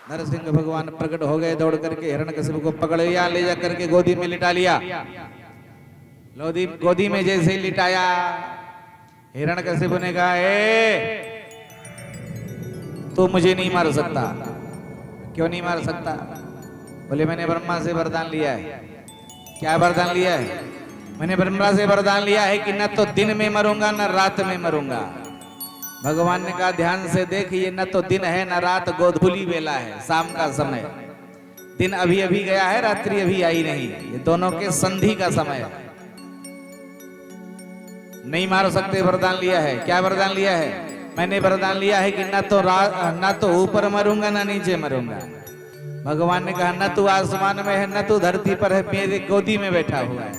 नरसिंह भगवान प्रकट हो गए, दौड़ करके हिरण्यकशिपु को पकड़ लिया, ले जा करके गोदी में लिटा लिया। गोदी में जैसे ही लिटाया, हिरण्यकशिपु ने कहा, तू मुझे नहीं मार सकता। क्यों नहीं मार सकता? बोले मैंने ब्रह्मा से वरदान लिया है। क्या वरदान लिया है? मैंने ब्रह्मा से वरदान लिया है कि न तो दिन में मरूंगा न रात में मरूंगा। भगवान ने कहा ध्यान से देख, ये न तो दिन है न रात, गोधूली वेला है, शाम का समय। दिन अभी अभी गया है, रात्रि अभी आई नहीं, ये दोनों के संधि का समय है। नहीं मार सकते, वरदान लिया है। क्या वरदान लिया है? मैंने वरदान लिया है कि न तो ऊपर मरूंगा न नीचे मरूंगा। भगवान ने कहा न तू आसमान में है न तू धरती पर है, मेरे गोदी में बैठा हुआ है।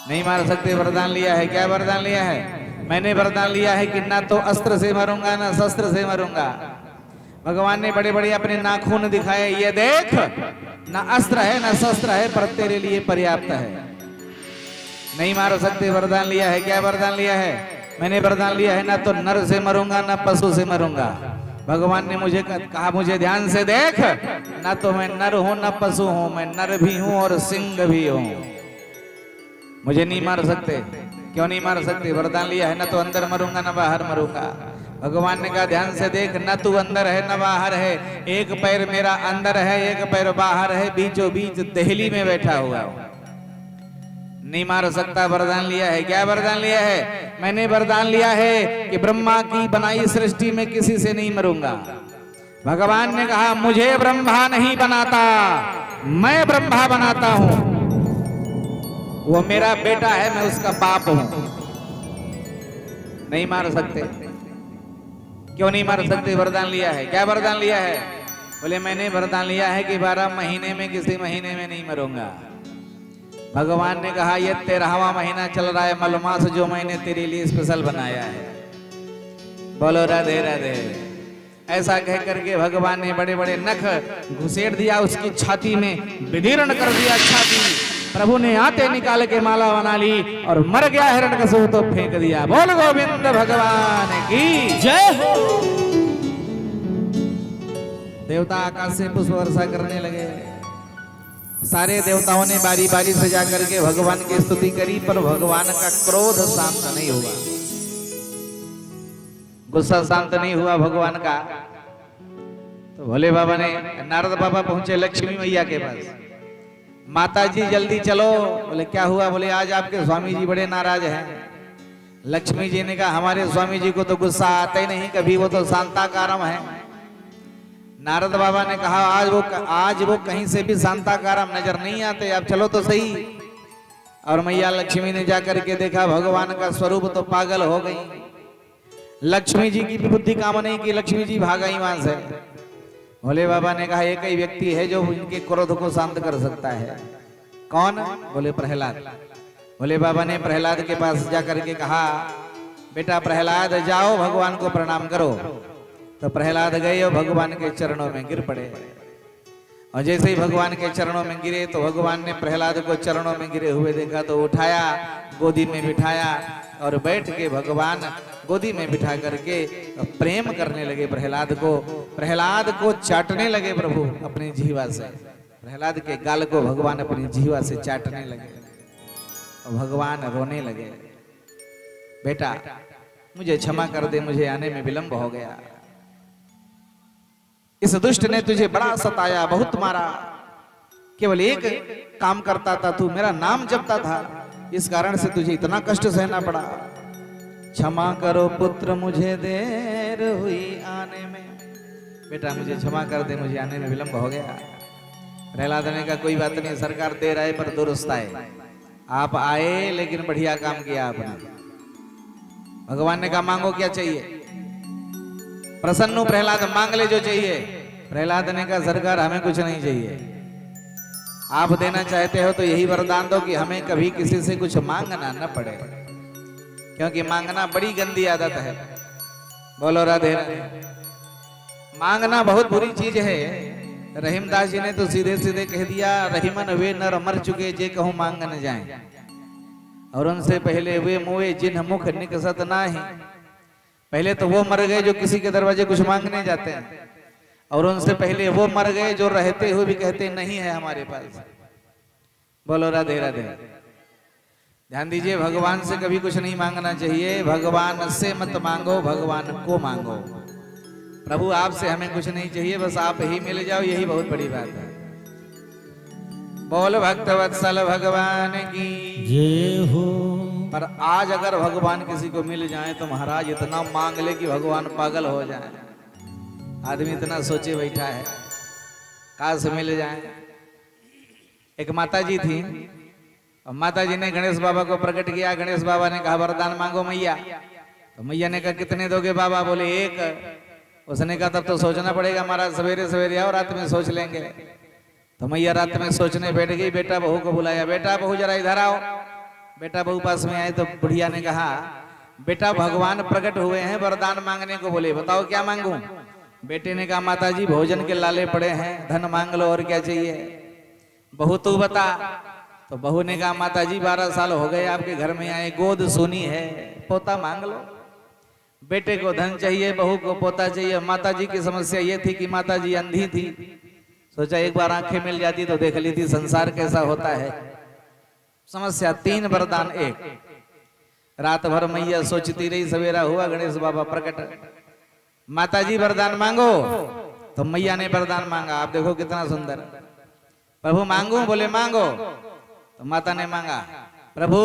नहीं मार सकते, वरदान लिया है। क्या वरदान लिया है? मैंने वरदान लिया है कि ना तो अस्त्र से मरूंगा ना शस्त्र से मरूंगा। भगवान ने बड़े बड़े अपने नाखून दिखाए, ये देख, ना अस्त्र है ना शस्त्र है, पर तेरे लिए पर्याप्त है। नहीं मार सकते, वरदान लिया है। क्या वरदान लिया है? मैंने वरदान लिया है ना तो नर से मरूंगा ना पशु से मरूंगा। भगवान ने मुझे कहा, मुझे ध्यान से देख, ना तो मैं नर हूं ना पशु हूं, मैं नर भी हूं और सिंह भी हूं। मुझे नहीं मार सकते। क्यों नहीं मार सकते? वरदान लिया है, ना तो अंदर मरूंगा ना बाहर मरूंगा। भगवान ने कहा ध्यान से देख, न तू अंदर है न बाहर है, एक पैर मेरा अंदर है एक पैर बाहर है, बीचों बीच दहली में बैठा हुआ हूं। नहीं मार सकता, वरदान लिया है। क्या वरदान लिया है? मैंने वरदान लिया है कि ब्रह्मा की बनाई सृष्टि में किसी से नहीं मरूंगा। भगवान ने कहा मुझे ब्रह्मा नहीं बनाता, मैं ब्रह्मा बनाता हूं। वो मेरा बेटा है, मैं उसका बाप हूं। नहीं मार सकते। क्यों नहीं मार सकते? वरदान लिया है। क्या वरदान लिया है? बोले मैंने वरदान लिया है कि 12 महीने में किसी महीने में नहीं मरूंगा। भगवान ने कहा ये 13वां महीना चल रहा है, मलमास, जो मैंने तेरे लिए स्पेशल बनाया है। बोलो राधे राधे। ऐसा कह करके भगवान ने बड़े बड़े नख घुसेड़ दिया उसकी छाती में, विदीर्ण कर दिया छाती। प्रभु ने आते निकाल के माला बना ली और मर गया हिरण्यकशिपु तो फेंक दिया। बोल गोविंद भगवान की जय हो। देवता आकाश से पुष्प वर्षा करने लगे। सारे देवताओं ने बारी बारी से जाकर के भगवान की स्तुति करी, पर भगवान का क्रोध शांत नहीं हुआ, गुस्सा शांत नहीं हुआ भगवान का। तो भोले बाबा ने, नारद बाबा पहुंचे लक्ष्मी मैया के पास। माता जी जल्दी चलो। बोले क्या हुआ? बोले आज आपके स्वामी जी बड़े नाराज हैं। लक्ष्मी जी ने कहा हमारे स्वामी जी को तो गुस्सा आता ही नहीं कभी, वो तो शांताकारम है। नारद बाबा ने कहा आज वो कहीं से भी शांताकारम नजर नहीं आते, आप चलो तो सही। और मैया लक्ष्मी ने जाकर के देखा भगवान का स्वरूप तो पागल हो गई। लक्ष्मी जी की भी बुद्धि काम नहीं की, लक्ष्मी जी भाग गई वहां से। भोले बाबा ने कहा एक ही व्यक्ति है जो इनके क्रोध को शांत कर सकता है। कौन? बोले प्रहलाद। भोले बाबा ने प्रहलाद के पास जाकर के कहा बेटा प्रहलाद जाओ भगवान को प्रणाम करो। तो प्रहलाद गए और भगवान के चरणों में गिर पड़े। और जैसे ही भगवान के चरणों में गिरे तो भगवान ने प्रहलाद को चरणों में गिरे हुए देखा तो उठाया, गोदी में बिठाया और बैठ के भगवान गोदी में बिठा करके प्रेम करने लगे प्रहलाद को चाटने लगे प्रभु अपनी जीवा से। प्रहलाद के गाल को भगवान अपनी जीवा से चाटने लगे और भगवान रोने लगे, बेटा मुझे क्षमा कर दे, मुझे आने में विलंब हो गया। इस दुष्ट ने तुझे बड़ा सताया, बहुत मारा। केवल एक काम करता था, तू मेरा नाम जपता था, इस कारण से तुझे इतना कष्ट सहना पड़ा। क्षमा करो पुत्र मुझे देर हुई आने में। बेटा मुझे क्षमा कर दे, मुझे आने में विलंब हो गया। प्रहलाद ने कहा कोई बात नहीं, सरकार देर आए पर दुरुस्त आए। आप आए लेकिन बढ़िया काम किया आपने। भगवान ने कहा मांगो क्या चाहिए? प्रसन्न प्रहलाद मांग ले जो चाहिए। प्रहलाद ने कहा सरकार हमें कुछ नहीं चाहिए, आप देना चाहते हो तो यही वरदान दो कि हमें कभी किसी से कुछ मांगना न पड़े, क्योंकि मांगना बड़ी गंदी आदत है। बोलो राधे राधे। मांगना बहुत बुरी चीज है। रहीमदास जी ने तो सीधे सीधे कह दिया रहीमन वे नर मर चुके जे कहूं मांग न जाए, और उनसे पहले वे मुए जिन्ह मुख निकसत नाही। पहले तो वो मर गए जो किसी के दरवाजे कुछ मांगने जाते हैं, और उनसे पहले वो मर गए जो रहते हुए भी कहते नहीं है हमारे पास। बोलो राधे राधे। ध्यान दीजिए, भगवान से कभी कुछ नहीं मांगना चाहिए। भगवान से मत मांगो, भगवान को मांगो। प्रभु आपसे हमें कुछ नहीं चाहिए, बस आप ही मिल जाओ, यही बहुत बड़ी बात है। बोल भक्त वत्सल भगवान की जय हो। पर आज अगर भगवान किसी को मिल जाए तो महाराज इतना मांग ले कि भगवान पागल हो जाए। आदमी इतना सोचे बैठा है काश मिल जाए। एक माता जी थी और माता जी ने गणेश बाबा को प्रकट किया। गणेश बाबा ने कहा वरदान मांगो मैया। तो मैया ने कहा कितने दोगे बाबा? बोले एक। उसने कहा तब तो सोचना पड़ेगा महाराज, सवेरे सवेरे आओ, रात में सोच लेंगे। तो मैया रात में सोचने बैठ गई। बेटा बहू को बुलाया, बेटा बहू जरा इधर आओ। बेटा बहू पास में आए तो बुढ़िया ने कहा बेटा भगवान प्रकट हुए हैं वरदान मांगने को, बोले बताओ क्या मांगूं? बेटे ने कहा माता जी भोजन के लाले पड़े हैं, धन मांग लो और क्या चाहिए। बहू तू बता। तो बहू ने कहा माता जी 12 साल हो गए आपके घर में आए, गोद सुनी है, पोता मांग लो। बेटे को धन चाहिए, बहू को पोता चाहिए। माता जी की समस्या ये थी कि माता जी अंधी थी। सोचा एक बार आंखें मिल जाती तो देख ली थी संसार कैसा होता है। समस्या 3 वरदान 1। रात भर मैया सोचती रही, सवेरा हुआ गणेश बाबा प्रकट। माता जी वरदान मांगो। तो मैया ने वरदान मांगा। आप देखो कितना सुंदर। प्रभु मांगू? बोले मांगो। तो माता ने मांगा प्रभु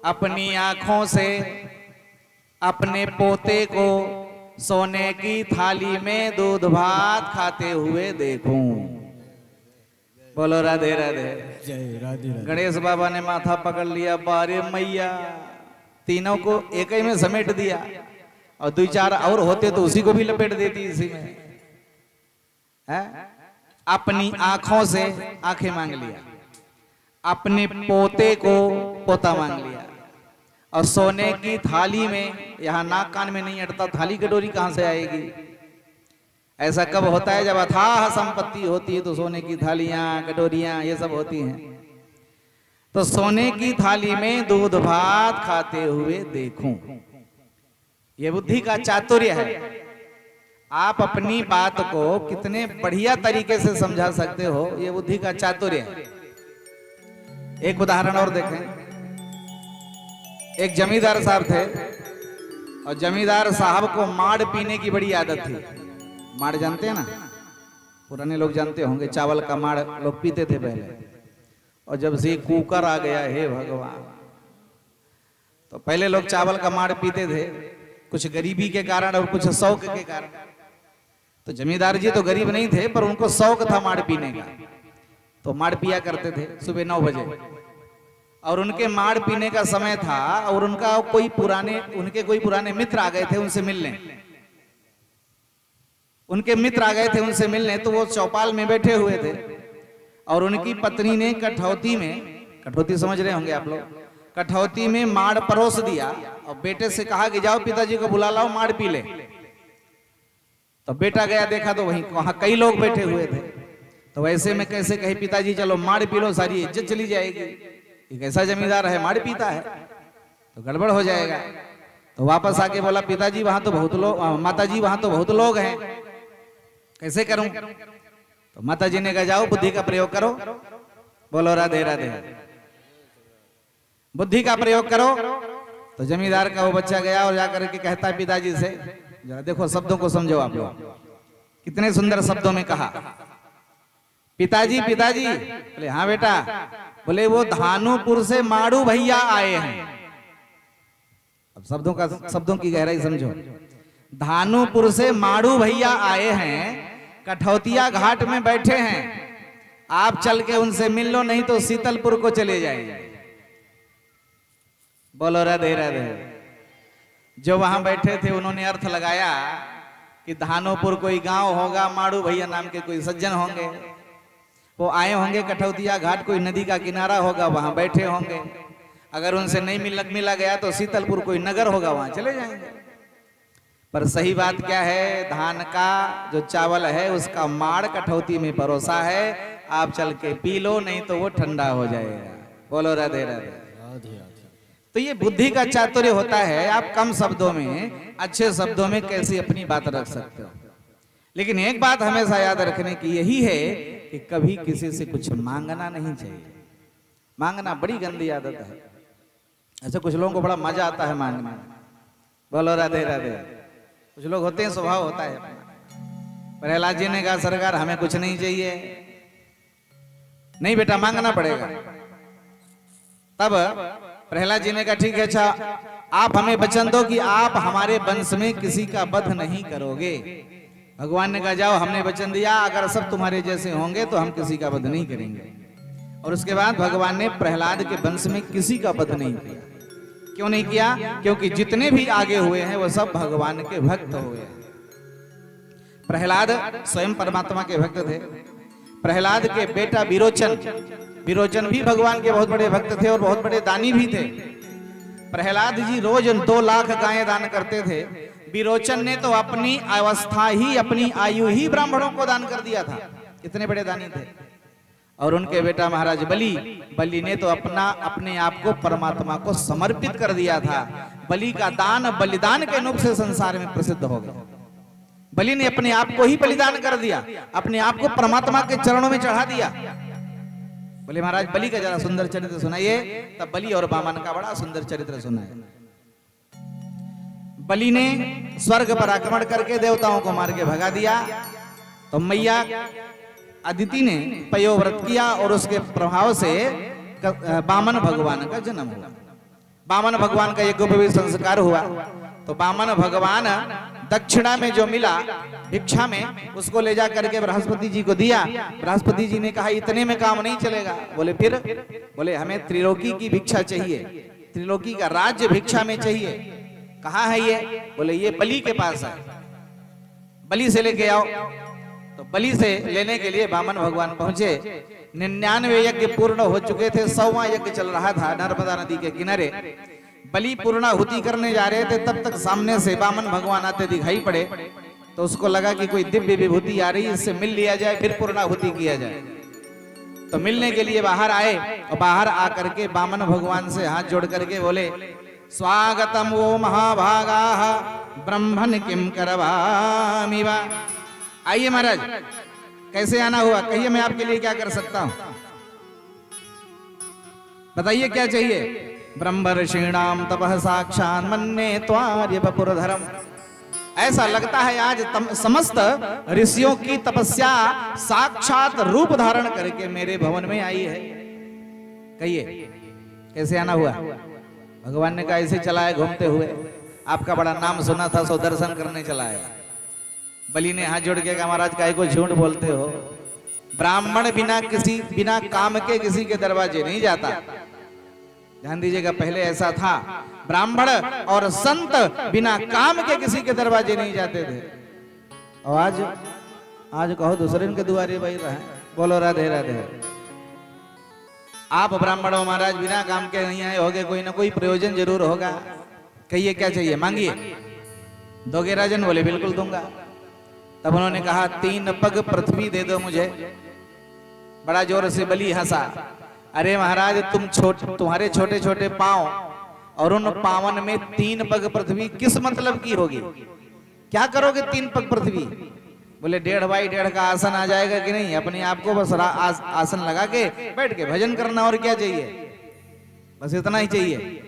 अपनी आंखों से अपने पोते को सोने की थाली में दूध भात खाते हुए देखूं। बोलो राधे राधे। जय राधे राधे। गणेश बाबा ने माथा पकड़ लिया। बारे मैया, तीनों को एक ही में समेट दिया और 2-4 और होते तो उसी को भी लपेट देती इसी में है? अपनी आंखों से आंखें मांग लिया, अपने पोते को पोता मांग लिया और सोने की थाली में, यहां नाक कान में नहीं अटता, थाली कटोरी कहां से आएगी? ऐसा कब होता है? जब अथाह संपत्ति होती है तो सोने की थालियां कटोरियां ये सब होती हैं। तो सोने की थाली में दूध भात खाते हुए देखूं। ये बुद्धि का चातुर्य है। आप अपनी बात को कितने बढ़िया तरीके से समझा सकते हो, ये बुद्धि का चातुर्य है। एक उदाहरण और देखें। एक जमींदार साहब थे और जमींदार साहब को माड़ पीने की बड़ी आदत थी। माड़ जानते हैं ना? पुराने लोग जानते होंगे, चावल का माड़ लोग पीते थे पहले। और जब से कुकर आ गया, हे भगवान, तो पहले लोग चावल का माड़ पीते थे, कुछ गरीबी के कारण और कुछ शौक के कारण। तो जमींदार जी तो गरीब नहीं थे, पर उनको शौक था माड़ पीने का, तो माड़ पिया करते थे सुबह 9 बजे। और उनके माड़ पीने का समय था और उनका कोई पुराने मित्र आ गए थे उनसे मिलने। उनके मित्र आ गए थे उनसे मिलने, तो वो चौपाल में बैठे हुए थे और उनकी पत्नी ने कठौती में, कठौती समझ रहे होंगे आप लोग, कठौती में माड़ परोस दिया और बेटे से कहा कि जाओ पिताजी को बुला लाओ, माड़ पी ले। तो बेटा गया, देखा तो वहां कई लोग बैठे हुए थे। तो वैसे में कैसे कहे पिताजी चलो माड़ पी लो, सारी इज्जत चली जाएगी, एक ऐसा जमींदार है माड़ पीता है, तो गड़बड़ हो जाएगा। तो वापस आके बोला पिताजी वहां तो बहुत लोग, माताजी वहां तो बहुत लोग हैं, कैसे करूं? तो माताजी ने कहा जाओ बुद्धि का प्रयोग करो। बोलो राधे राधे। बुद्धि का प्रयोग करो। तो जमींदार का वो बच्चा गया और जाकर के कहता है पिताजी से, जरा देखो शब्दों को समझो आप लोग, कितने सुंदर शब्दों में कहा। पिताजी पिताजी, बोले हाँ बेटा। बोले वो धानुपुर से माड़ू भैया आए हैं। अब शब्दों की गहराई समझो। धानुपुर से माड़ू भैया आए हैं, कठौतिया घाट में बैठे हैं, आप चल के उनसे मिल लो, नहीं तो शीतलपुर को चले जाएंगे। बोलो राधे राधे। जो वहां बैठे थे उन्होंने अर्थ लगाया कि धानोपुर कोई गांव होगा, माड़ू भैया नाम के कोई सज्जन होंगे, वो आए होंगे कठौतिया घाट, कोई नदी का किनारा होगा, वहां बैठे होंगे। अगर उनसे नहीं मिला गया तो शीतलपुर कोई नगर होगा, वहां चले जाएंगे। पर सही बात क्या है, धान का जो चावल है उसका माड़ कठौती में परोसा है, आप चल के पी लो, नहीं तो वो ठंडा हो जाएगा। बोलो राधे राधे। तो ये बुद्धि का चातुर्य होता है, आप कम शब्दों में अच्छे शब्दों में कैसे अपनी बात रख सकते हो। लेकिन एक बात हमेशा याद रखने की यही है कि कभी किसी से कुछ मांगना नहीं चाहिए। मांगना बड़ी गंदी आदत है। ऐसे कुछ लोगों को बड़ा मजा आता है मांगने में। बोलो राधे राधे। कुछ लोग होते हैं, स्वभाव होता है। प्रहलाद जी ने कहा सरकार हमें कुछ नहीं चाहिए। नहीं बेटा मांगना पड़ेगा। तब प्रहलाद जी ने कहा ठीक है, अच्छा आप हमें वचन दो कि आप हमारे वंश में किसी का वध नहीं करोगे। भगवान ने कहा जाओ, हमने वचन दिया अगर सब तुम्हारे जैसे होंगे तो हम किसी का वध नहीं करेंगे। और उसके बाद भगवान ने प्रहलाद के वंश में किसी का वध नहीं किया। क्यों नहीं किया? क्योंकि जितने भी आगे हुए हैं वो सब भगवान के भक्त हुए हैं। प्रहलाद स्वयं परमात्मा के भक्त थे। प्रहलाद के बेटा विरोचन भी भगवान के बहुत बड़े भक्त थे और बहुत बड़े दानी भी थे। प्रहलाद जी रोज 2 लाख गायें दान करते थे। विरोचन ने तो अपनी अवस्था ही, अपनी आयु ही ब्राह्मणों को दान कर दिया था। इतने बड़े दानी थे। और उनके बेटा महाराज बलि ने तो अपने आप को परमात्मा को समर्पित कर दिया था। बलि का दान बलिदान के रूप से संसार में प्रसिद्ध हो गया। बलि ने अपने आप को ही बलिदान कर दिया, अपने आप को परमात्मा के चरणों में चढ़ा दिया। बोले महाराज बलि का जरा सुंदर चरित्र सुनाइए। तब बलि और वामन का बड़ा सुंदर चरित्र सुनाए। बलि ने स्वर्ग पर आक्रमण करके देवताओं को मार के भगा दिया। तो मैया अदिति ने पयोव्रत किया और उसके प्रभाव से वामन भगवान का जन्म हुआ। वामन भगवान का यज्ञोपवीत संस्कार हुआ। तो वामन भगवान दक्षिणा में जो मिला भिक्षा में, उसको ले जा करके बृहस्पति जी को दिया। बृहस्पति जी ने कहा इतने में काम नहीं चलेगा। बोले फिर? बोले हमें त्रिलोकी की भिक्षा चाहिए, त्रिलोकी का राज्य भिक्षा में चाहिए। कहाँ है ये? बोले ये बलि के पास है, बलि से लेके आओ। तो बलि से लेने के लिए वामन भगवान पहुंचे। 99 यज्ञ पूर्ण हो चुके थे, 100वां यज्ञ चल रहा था नर्मदा नदी के किनारे। बलि पूर्णाहुति करने जा रहे थे, तब तक सामने से वामन भगवान आते दिखाई पड़े। तो उसको लगा कि कोई दिव्य विभूति आ रही है, इससे मिल लिया जाए फिर पूर्णाहुति किया जाए। तो मिलने के लिए बाहर आए और बाहर आकर के वामन भगवान से हाथ जोड़ करके बोले स्वागतम वो महाभागा ब्रह्मन किम करवामि वा। आइए महाराज, कैसे आना हुआ? कहिए मैं आपके लिए क्या कर सकता हूं, बताइए क्या चाहिए? ब्रह्मर्षीणाम तपः साक्षात् मन्ये त्वार्य वपुरधरम। ऐसा लगता है आज समस्त ऋषियों की तपस्या साक्षात रूप धारण करके मेरे भवन में आई है। कहिए कैसे आना हुआ? भगवान ने कहा ऐसे चला है घूमते हुए, आपका बड़ा नाम सुना था सो दर्शन करने चला है। बलि ने हाथ जोड़ के कहा महाराज काहे को झूठ बोलते हो? ब्राह्मण बिना काम के किसी के दरवाजे नहीं जाता। ध्यान दीजिएगा, पहले ऐसा था, ब्राह्मण और संत बिना काम के किसी के दरवाजे नहीं जाते थे। और आज कहो दूसरे के दुआरे भाई रहे। बोलो राधे राधे। आप ब्राह्मण हो महाराज, बिना काम के नहीं आए होगे, कोई ना कोई प्रयोजन जरूर होगा। कहिए क्या चाहिए, मांगिए। दोगे राजन? बोले बिल्कुल दूंगा। तब उन्होंने कहा 3 पग पृथ्वी दे दो मुझे। बड़ा जोर से बलि हंसा। अरे महाराज तुम्हारे छोटे छोटे पांव और उन पावन में 3 पग पृथ्वी किस मतलब की होगी? क्या करोगे 3 पग पृथ्वी? बोले 1.5 बाई 1.5 का आसन आ जाएगा कि नहीं? अपने आप को बस आसन लगा के बैठ के भजन करना, और क्या चाहिए? बस इतना ही चाहिए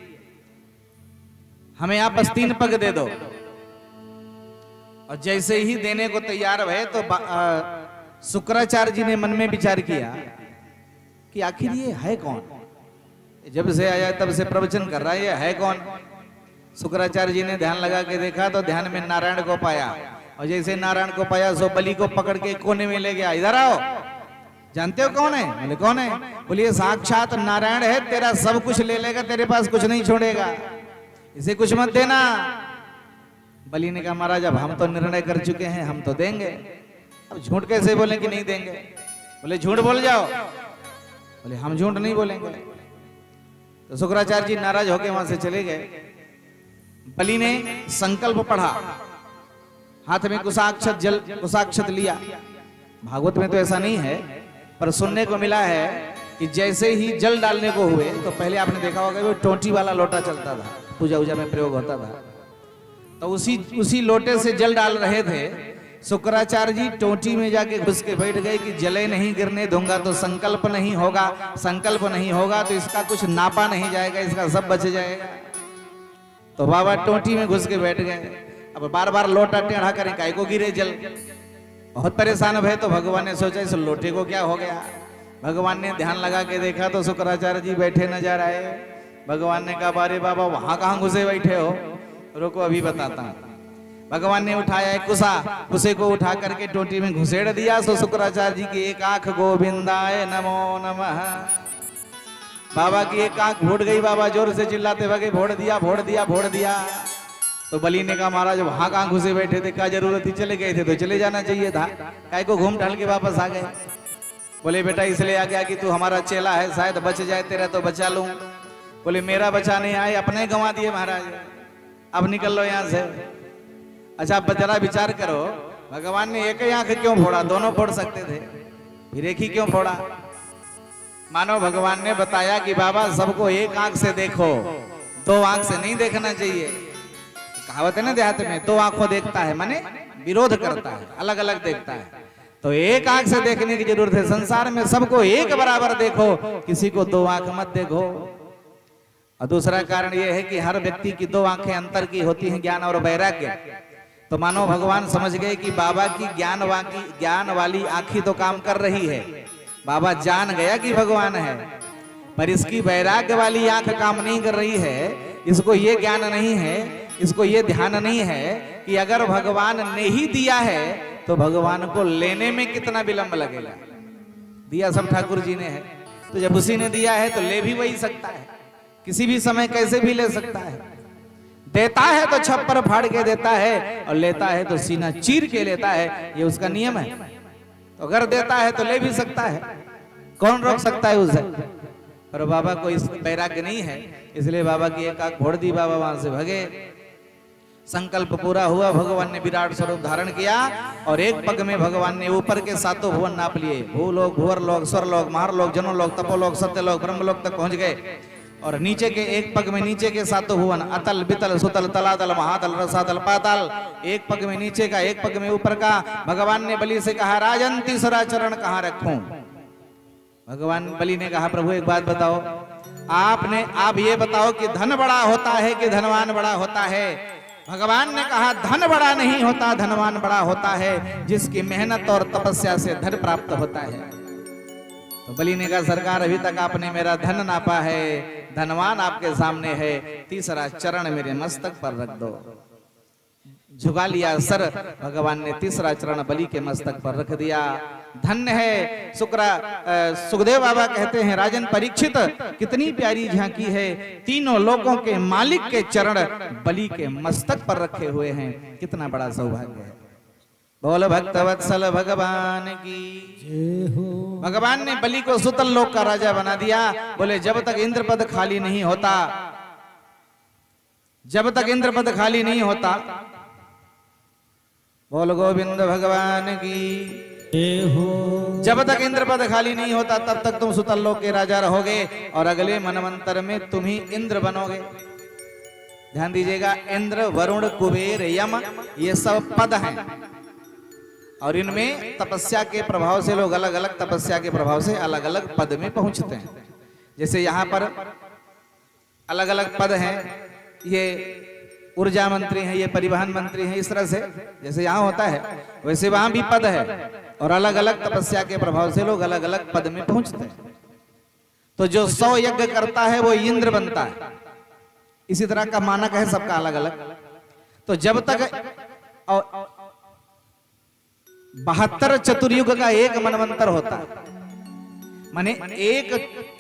हमें, आप बस 3 पग दे दो। और जैसे ही देने को तैयार भये तो शुक्राचार्य जी ने मन में विचार किया कि आखिर ये है कौन? जब से आया तब से प्रवचन कर रहा है, ये है कौन? शुक्राचार्य जी ने ध्यान लगा के देखा तो ध्यान में नारायण को पाया। और जैसे नारायण को पाया सो बलि को पकड़ के कोने में ले गया। इधर आओ, जानते हो कौन है? बोले कौन है? बोलिए साक्षात नारायण है, तेरा सब कुछ ले लेगा, तेरे पास कुछ नहीं छोड़ेगा, इसे कुछ मत देना। बलि ने कहा महाराज अब हम तो निर्णय कर चुके हैं, हम तो देंगे, अब झूठ कैसे बोलें कि नहीं देंगे? बोले झूठ बोल जाओ। बोले हम झूठ नहीं बोलेंगे। तो शुक्राचार्य जी नाराज होकर वहां से चले गए। बलि ने संकल्प पढ़ा, हाथ में कुशाक्षत लिया। भागवत में तो ऐसा नहीं है, पर सुनने को मिला है कि जैसे ही जल डालने को हुए तो पहले आपने देखा होगा वो टोंटी वाला लोटा चलता था, पूजा उजा में प्रयोग होता था। तो उसी लोटे से जल डाल रहे थे। शुक्राचार्य जी टोटी में जाके घुस के बैठ गए कि जले नहीं गिरने दूंगा तो संकल्प नहीं होगा, संकल्प नहीं होगा तो इसका कुछ नापा नहीं जाएगा, इसका सब बच जाएगा। तो बाबा टोटी में घुस के बैठ गए। अब बार बार लोटा टेढ़ा करें, काय को गिरे जल। बहुत परेशान भय तो भगवान ने सोचा इस लोटे को क्या हो गया। भगवान ने ध्यान लगा के देखा तो शुक्राचार्य जी बैठे नजर आए। भगवान ने कहा बारे बाबा वहां कहां घुसे बैठे हो, रुको अभी बताता हूं। भगवान ने उठाया एक कुसे को उठा करके टोटी में घुसेड़ दिया। सो शुक्राचार्य जी की एक आंख गोविंदाय नमो नमः। बाबा की एक आंख फूट गई। बाबा जोर से चिल्लाते भगे फोड़ दिया फोड़ दिया फोड़ दिया। तो बलि ने कहा महाराज वहां कहां घुसे बैठे थे, क्या जरूरत थी, चले गए थे तो चले जाना चाहिए था, काय को घूम टहल के वापस आ गए। बोले बेटा इसलिए आ गया कि तू हमारा चेला है, शायद बच जाए तेरा तो बचा लूं। बोले मेरा बचाने आए, अपने गंवा दिए महाराज, अब निकल लो यहां से। अच्छा आप जरा विचार करो, भगवान ने एक ही आंख क्यों फोड़ा, दोनों फोड़ सकते थे, फिर एक ही क्यों फोड़ा। मानो भगवान ने बताया कि बाबा सबको एक आंख से देखो, दो आंख से नहीं देखना चाहिए। कहावत है ना देहात में, दो आंखों देखता है माने विरोध करता है, अलग अलग देखता है। तो एक आंख से देखने की जरूरत है। संसार में सबको एक बराबर देखो, किसी को दो आंख मत देखो। और दूसरा कारण यह है कि हर व्यक्ति की दो आंखें अंतर की होती हैं, ज्ञान और वैराग्य। तो मानो भगवान समझ गए कि बाबा की ज्ञान वाली आंखी तो काम कर रही है, बाबा जान गया कि भगवान है, पर इसकी वैराग्य वाली आंख काम नहीं कर रही है। इसको ये ज्ञान नहीं है, इसको ये ध्यान नहीं है कि अगर भगवान ने ही दिया है तो भगवान को लेने में कितना विलंब लगेगा। दिया सब ठाकुर जी ने है, तो जब उसी ने दिया है तो ले भी वही सकता है, किसी भी समय कैसे भी ले सकता है। देता है तो छप्पर फाड़ के देता है और लेता है तो सीना चीर के लेता है, ये उसका नियम है। तो अगर देता है तो ले भी सकता है, कौन रोक सकता है उसे। पर बाबा को इस वैराग्य नहीं है, इसलिए बाबा की एक आंख फोड़ दी, बाबा वहां से भगे। संकल्प पूरा हुआ, भगवान ने विराट स्वरूप धारण किया और एक पग में भगवान ने ऊपर के सातों भुवन नाप लिए। भूलोक, भुवरलोक, स्वरलोक, महारलोक, जनोलोक, तपोलोक, सत्यलोक, ब्रह्मलोक तक पहुंच गए। और नीचे के एक पग में नीचे के सातों भुवन, अतल, बितल, सुतल, तलातल, महातल, रसातल, पाताल, एक पग में नीचे का, एक पग में ऊपर का। भगवान ने बलि से कहा राजन तीसरा चरण कहां रखूं। भगवान बलि ने कहा प्रभु एक बात बताओ, आप ये बताओ कि धन बड़ा होता है कि धनवान बड़ा होता है। भगवान ने कहा धन बड़ा नहीं होता, धनवान बड़ा होता है, जिसकी मेहनत और तपस्या से धन प्राप्त होता है। तो बलि ने कहा सरकार अभी तक आपने मेरा धन नापा है, धनवान आपके सामने है, तीसरा चरण मेरे मस्तक पर रख दो। झुका लिया सर, भगवान ने तीसरा चरण बलि के मस्तक पर रख दिया। धन्य है सुखदेव बाबा कहते हैं राजन परीक्षित कितनी प्यारी झांकी है, तीनों लोकों के मालिक के चरण बलि के मस्तक पर रखे हुए हैं, कितना बड़ा सौभाग्य है। बोल भक्त वत्सल भगवान की जय हो। भगवान ने बलि को सुतल लोक का राजा बना दिया। बोले जब तक इंद्र पद खाली नहीं होता, जब तक इंद्र पद खाली नहीं होता, बोल गोविंद भगवान की जय हो। जब तक इंद्र पद खाली नहीं होता तब तक तुम सुतल लोक के राजा रहोगे और अगले मनवंतर में तुम ही इंद्र बनोगे। ध्यान दीजिएगा, इंद्र, वरुण, कुबेर, यम, ये सब पद हैं और इनमें तपस्या के प्रभाव से लोग अलग अलग तपस्या के प्रभाव से अलग अलग पद में पहुंचते हैं। जैसे यहाँ पर अलग अलग पद हैं, ये ऊर्जा मंत्री हैं, ये परिवहन मंत्री हैं, इस तरह से जैसे यहाँ होता है वैसे वहां भी पद है और अलग अलग तपस्या के प्रभाव से लोग अलग अलग पद में पहुंचते हैं। तो जो 100 यज्ञ करता है वो इंद्र बनता है, इसी तरह का मानक है सबका अलग अलग। तो जब तक 72 चतुर्युग का एक मनवंतर होता है, माने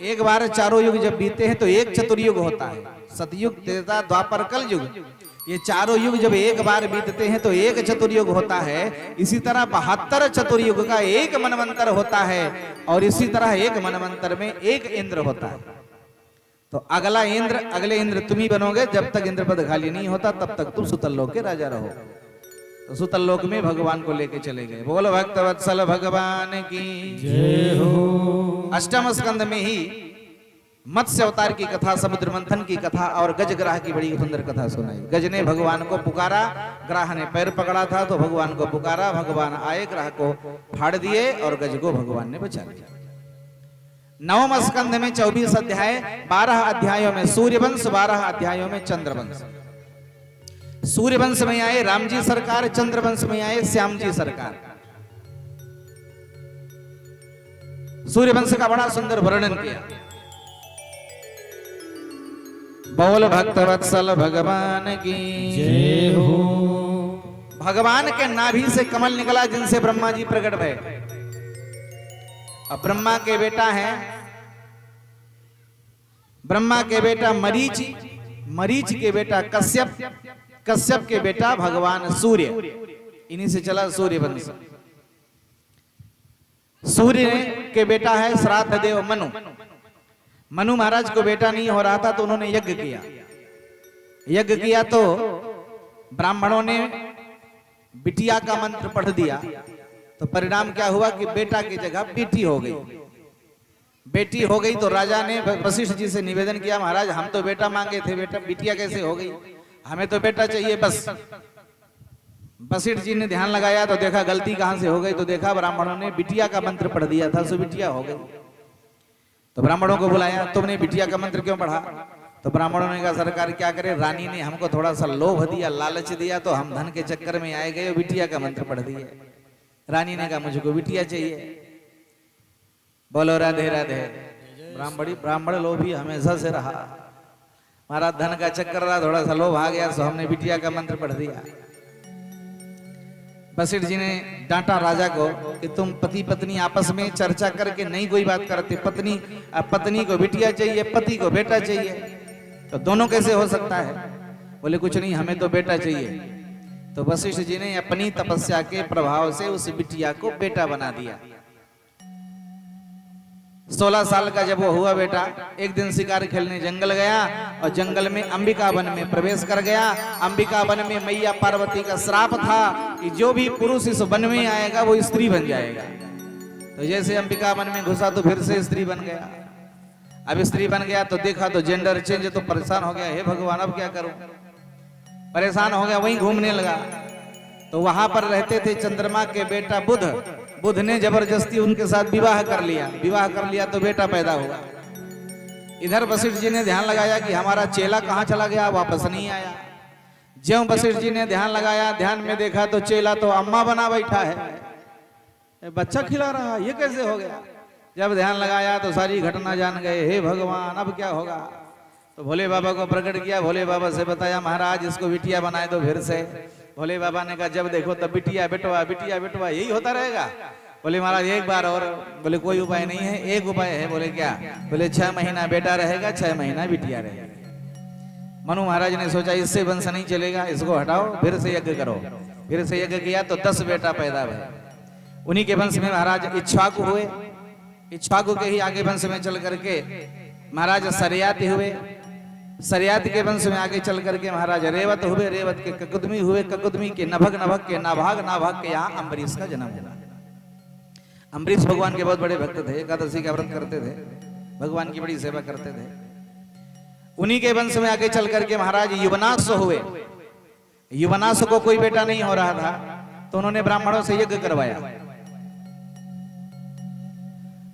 एक बार चारों युग जब बीते हैं तो एक चतुर्युग होता है, सतयुग, त्रेता, द्वापर, कल युग। ये चारों युग जब एक बार बीतते हैं तो एक चतुर्युग होता है। इसी तरह 72 चतुर्युग का एक मनवंतर होता है और इसी तरह एक मनवंतर में एक इंद्र होता है। तो अगले इंद्र तुम ही बनोगे। जब तक इंद्र पद खाली नहीं होता तब तक तुम सुतल लोक के राजा रहो। तो सुतल लोक में भगवान को लेके चले गए। बोलो भक्त वत्सल भगवान की जय हो। अष्टम स्कंद में ही मत्स्य अवतार की कथा, समुद्र मंथन की कथा और गजग्राह की बड़ी सुंदर कथा सुनाई। गज ने भगवान को पुकारा, ग्राह ने पैर पकड़ा था तो भगवान को पुकारा, भगवान आए, ग्राह को फाड़ दिए और गज को भगवान ने बचा लिया। नवम स्कंध में 24 अध्याय, 12 अध्यायों में सूर्यवंश, 12 अध्यायों में चंद्रवंश। सूर्यवंश में आए राम जी सरकार, चंद्रवंश में आए श्याम जी सरकार। सूर्यवंश का बड़ा सुंदर वर्णन किया। बोल भक्त वत्सल भगवान की जय हो। भगवान के नाभि से कमल निकला जिनसे ब्रह्मा जी प्रकट भय। अब ब्रह्मा के बेटा है, ब्रह्मा के बेटा मरीच, मरीच के बेटा कश्यप, कश्यप के बेटा भगवान सूर्य। इन्हीं से चला सूर्य वंश। सूर्य के बेटा है श्राद्ध देव मनु। मनु महाराज को बेटा नहीं हो रहा था तो उन्होंने यज्ञ किया। यज्ञ किया तो ब्राह्मणों ने बिटिया का मंत्र पढ़ दिया तो परिणाम क्या हुआ कि बेटा की जगह बेटी हो गई। बेटी हो गई तो राजा ने वशिष्ठ जी से निवेदन किया, महाराज हम तो बेटा मांगे थे, बेटा बिटिया कैसे हो गई, हमें तो बेटा चाहिए बस। वशिष्ठ जी ने ध्यान लगाया तो देखा गलती कहां से हो गई, तो देखा ब्राह्मणों ने बिटिया का मंत्र पढ़ दिया था, सो बिटिया हो गई। तो ब्राह्मणों को बुलाया, तुमने बिटिया का मंत्र क्यों पढ़ा? तो ब्राह्मणों ने कहा सरकार क्या करे, रानी ने हमको थोड़ा सा लोभ दिया, लालच दिया, तो हम धन के चक्कर में आए गए, बिटिया का मंत्र पढ़ दिए। रानी ने कहा मुझको बिटिया चाहिए। बोलो राधे राधे। ब्राह्मण लोभी हमेशा से रहा, हमारा धन का चक्कर रहा, थोड़ा सा लोभ आ गया तो हमने बिटिया का मंत्र पढ़ दिया। वशिष्ठ जी ने डांटा राजा को कि तुम पति पत्नी आपस में चर्चा करके नहीं कोई बात करते, पत्नी को बिटिया चाहिए, पति को बेटा चाहिए, तो दोनों कैसे हो सकता है? बोले कुछ नहीं, हमें तो बेटा चाहिए। तो वशिष्ठ जी ने अपनी तपस्या के प्रभाव से उस बिटिया को बेटा बना दिया। 16 साल का जब वो हुआ बेटा, एक दिन शिकार खेलने जंगल गया और जंगल में अंबिका वन में प्रवेश कर गया। अंबिका वन में मैया पार्वती का श्राप था कि जो भी पुरुष इस वन में आएगा वो स्त्री बन जाएगा। तो जैसे अंबिका वन में घुसा तो फिर से स्त्री बन गया। अब स्त्री बन गया तो देखा तो जेंडर चेंज, तो परेशान हो गया, हे भगवान अब क्या करूं, परेशान हो गया, वहीं घूमने लगा। तो वहां पर रहते थे चंद्रमा के बेटा बुध। बुध ने जबरदस्ती उनके साथ विवाह कर लिया तो बेटा पैदा हुआ। इधर वशिष्ठ जी ने ध्यान लगाया कि हमारा चेला कहाँ चला गया, वापस नहीं आया। ज्यों वशिष्ठ जी ने ध्यान लगाया, ध्यान में देखा तो चेला तो अम्मा बना बैठा है, बच्चा खिला रहा, ये कैसे हो गया? जब ध्यान लगाया तो सारी घटना जान गए। हे भगवान अब क्या होगा? तो भोले बाबा को प्रकट किया, भोले बाबा से बताया महाराज इसको बिटिया बनाए दो फिर से। भोले बाबा ने कहा जब देखो तब बिटिया बेटवा यही होता रहेगा? बोले महाराज एक बार और। बोले कोई उपाय नहीं है, एक उपाय है। बोले क्या? बोले 6 महीना बेटा रहेगा, 6 महीना बिटिया रहेगा। मनु महाराज ने सोचा इससे वंश नहीं चलेगा, इसको हटाओ, फिर से यज्ञ करो। फिर से यज्ञ किया तो 10 बेटा पैदा हुए। उन्हीं के वंश में महाराज इक्ष्वाकु हुए। इक्ष्वाकु के ही आगे वंश में चल करके महाराज सरयाति हुए। सरयाति के वंश में आगे चल करके महाराज रेवत हुए। रेवत के ककुदमी हुए। ककुदमी के नभग, नभग के नाभाग, नाभाग के यहाँ अम्बरीश का जन्म हुआ। अम्बरीश भगवान के बहुत बड़े भक्त थे, एकादशी का व्रत करते थे, भगवान की बड़ी सेवा करते थे। उन्हीं के वंश में आगे चल करके महाराज युवनाश हुए। युवनाश को कोई बेटा नहीं हो रहा था तो उन्होंने ब्राह्मणों से यज्ञ करवाया।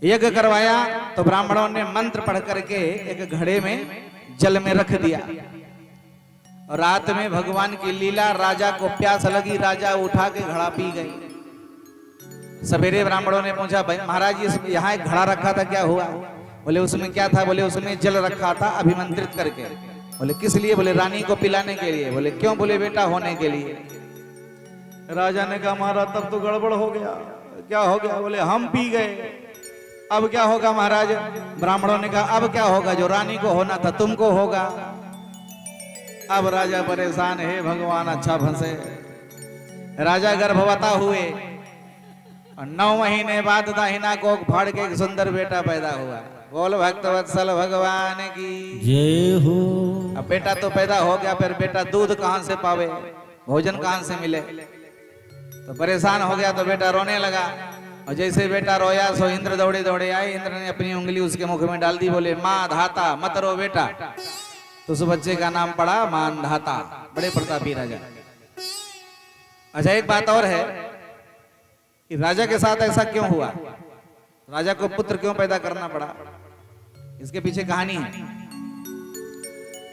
यज्ञ करवाया तो ब्राह्मणों ने मंत्र पढ़ करके एक घड़े में जल में रख दिया। और रात में भगवान की लीला, राजा को प्यास लगी, राजा उठा के घड़ा पी गई। सवेरे ब्राह्मणों ने पूछा भाई महाराज यहाँ एक घड़ा रखा था, क्या हुआ? बोले उसमें क्या था? बोले उसमें जल रखा था अभिमंत्रित करके। बोले किस लिए? बोले रानी को पिलाने के लिए। बोले क्यों? बोले बेटा होने के लिए। राजा ने कहा महाराज तब तो गड़बड़ हो गया। क्या हो गया? बोले हम पी गए, अब क्या होगा महाराज? ब्राह्मणों ने कहा अब क्या होगा, जो रानी को होना था तुमको होगा। अब राजा परेशान, है भगवान अच्छा फंसे। राजा गर्भवता हुए और 9 महीने बाद दाहिना कोख फाड़ के एक सुंदर बेटा पैदा हुआ। बोल भक्त वत्सल भगवान की जय हो। अब बेटा तो पैदा हो गया, फिर बेटा दूध कहां से पावे, भोजन कहां से मिले? तो परेशान हो गया तो बेटा रोने लगा। और जैसे बेटा रोया सो इंद्र दौड़े दौड़े आए। इंद्र ने अपनी उंगली उसके मुख में डाल दी, बोले मां धाता मत रो बेटा। तो उस बच्चे का नाम पड़ा मानधाता, बड़े प्रतापी राजा। अच्छा एक बात और है कि राजा के साथ ऐसा क्यों हुआ, राजा को पुत्र क्यों पैदा करना पड़ा, इसके पीछे कहानी है।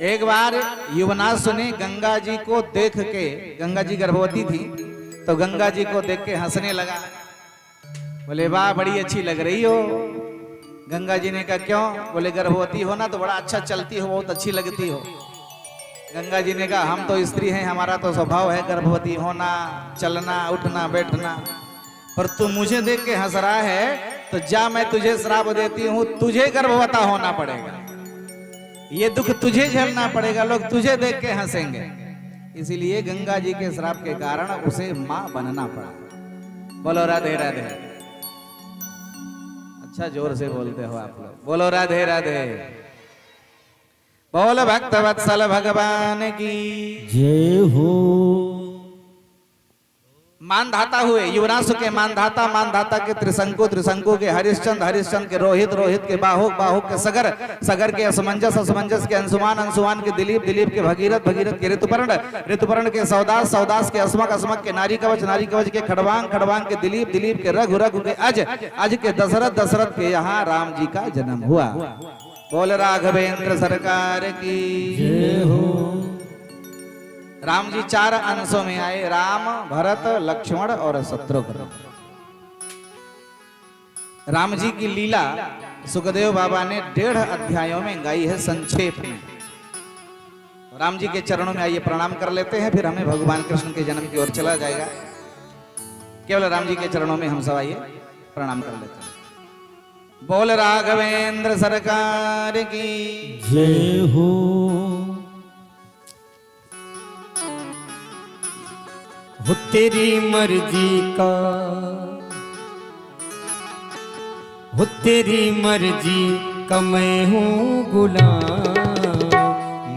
एक बार युवनासु ने गंगा जी को देख के, गंगा जी गर्भवती थी, तो गंगा जी को देख के हंसने लगा। बोले वाह बड़ी अच्छी लग रही हो। गंगा जी ने कहा क्यों? बोले गर्भवती हो ना तो बड़ा अच्छा चलती हो, बहुत अच्छी लगती हो। गंगा जी ने कहा हम तो स्त्री हैं, हमारा तो स्वभाव है गर्भवती होना, चलना उठना बैठना, पर तू मुझे देख के हंस रहा है तो जा मैं तुझे श्राप देती हूँ, तुझे गर्भवता होना पड़ेगा, ये दुख तुझे झेलना पड़ेगा, लोग तुझे देख के हंसेंगे। इसीलिए गंगा जी के श्राप के कारण उसे मां बनना पड़ा। बोलो राधे राधे। अच्छा जोर से बोलते हो आप लोग, बोलो राधे राधे। बोल भक्त वत्सल भगवान की जय हो। मानधाता हुए युवरासु के मानधाता, मानधाता के त्रिशंकु, त्रिशंकु के हरिश्चंद्र, हरिश्चंद्र के रोहित, रोहित के बाहुक, बाहुक के सगर, सगर के असमंजस, असमंजस के अंशुमान, अंशुमान के दिलीप, दिलीप के भगीरथ, भगीरथ के ऋतुपर्ण, ऋतुपर्ण के सौदास, सौदास के अस्मक, अस्मक के नारी कवच, नारी कवच के खड़वांग, खड़वांग के दिलीप, दिलीप के रघु, रघु के अज, अज के दशरथ, दशरथ के यहाँ राम जी का जन्म हुआ। बोल राघवेंद्र सरकार की जय हो। राम जी 4 अंशों में आए, राम, भरत, लक्ष्मण और शत्रुघ्न। राम जी की लीला सुखदेव बाबा ने 1.5 अध्यायों में गाई है संक्षेप में। राम जी के चरणों में आइए प्रणाम कर लेते हैं, फिर हमें भगवान कृष्ण के जन्म की ओर चला जाएगा। केवल राम जी के चरणों में हम सब आइए प्रणाम कर लेते हैं। बोल राघवेंद्र सरकार की जय हो। हो तेरी मर्जी का, हो तेरी मर्जी का मैं हूँ गुलाम।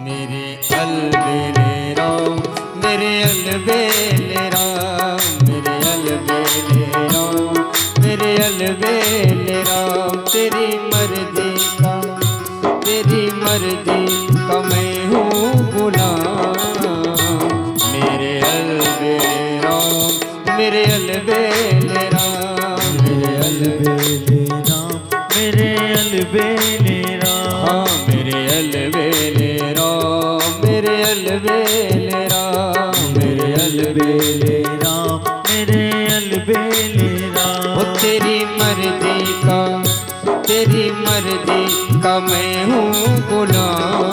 मेरे अलबेले राम, मेरे अलबेले राम, मेरे अलबेले राम, मेरे अलबेले राम। तेरी मर्जी का, तेरी मर्जी का मैं हूँ गुलाम। मेरे अलबेले मेरे अलबेले राम, मेरे अलबेले राम, मेरे अलबेले राम। हाँ मेरे अलबेले राम, मेरे अलबेले राम, मेरे अलबेले राम, मेरे अलबेले राम। वो तेरी मर्जी का, तेरी मर्जी का मैं हूँ गुलाम।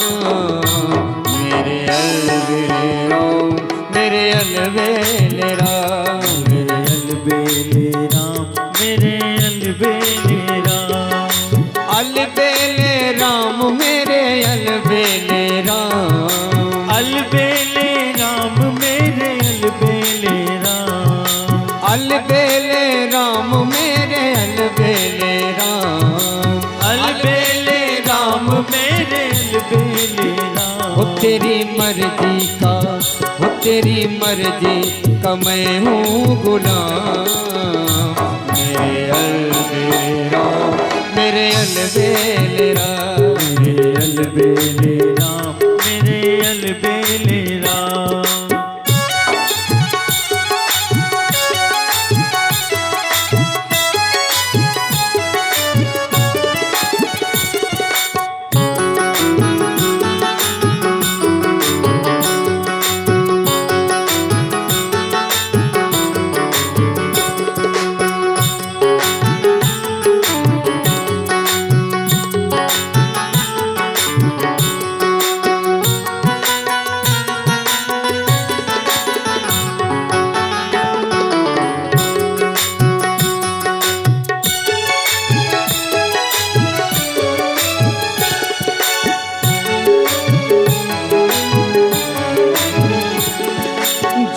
मेरे अलबेले राम, मेरे अलबेले राम, मेरे अलबेले राम, मेरे अलबेले राम। अलबेले राम, मेरे अलबेले राम, अलबेले राम, मेरे अलबेले राम। अलबेले राम, मेरे अलबेले राम, अलबेले राम, मेरे अलबेले राम। हो तेरी मर्जी का, हो तेरी मर्जी का मैं हूँ गुलाम। मेरे अलबेले राम, मेरे अलबेले राम, मेरे अलबेले राम, मेरे अलबेले राम।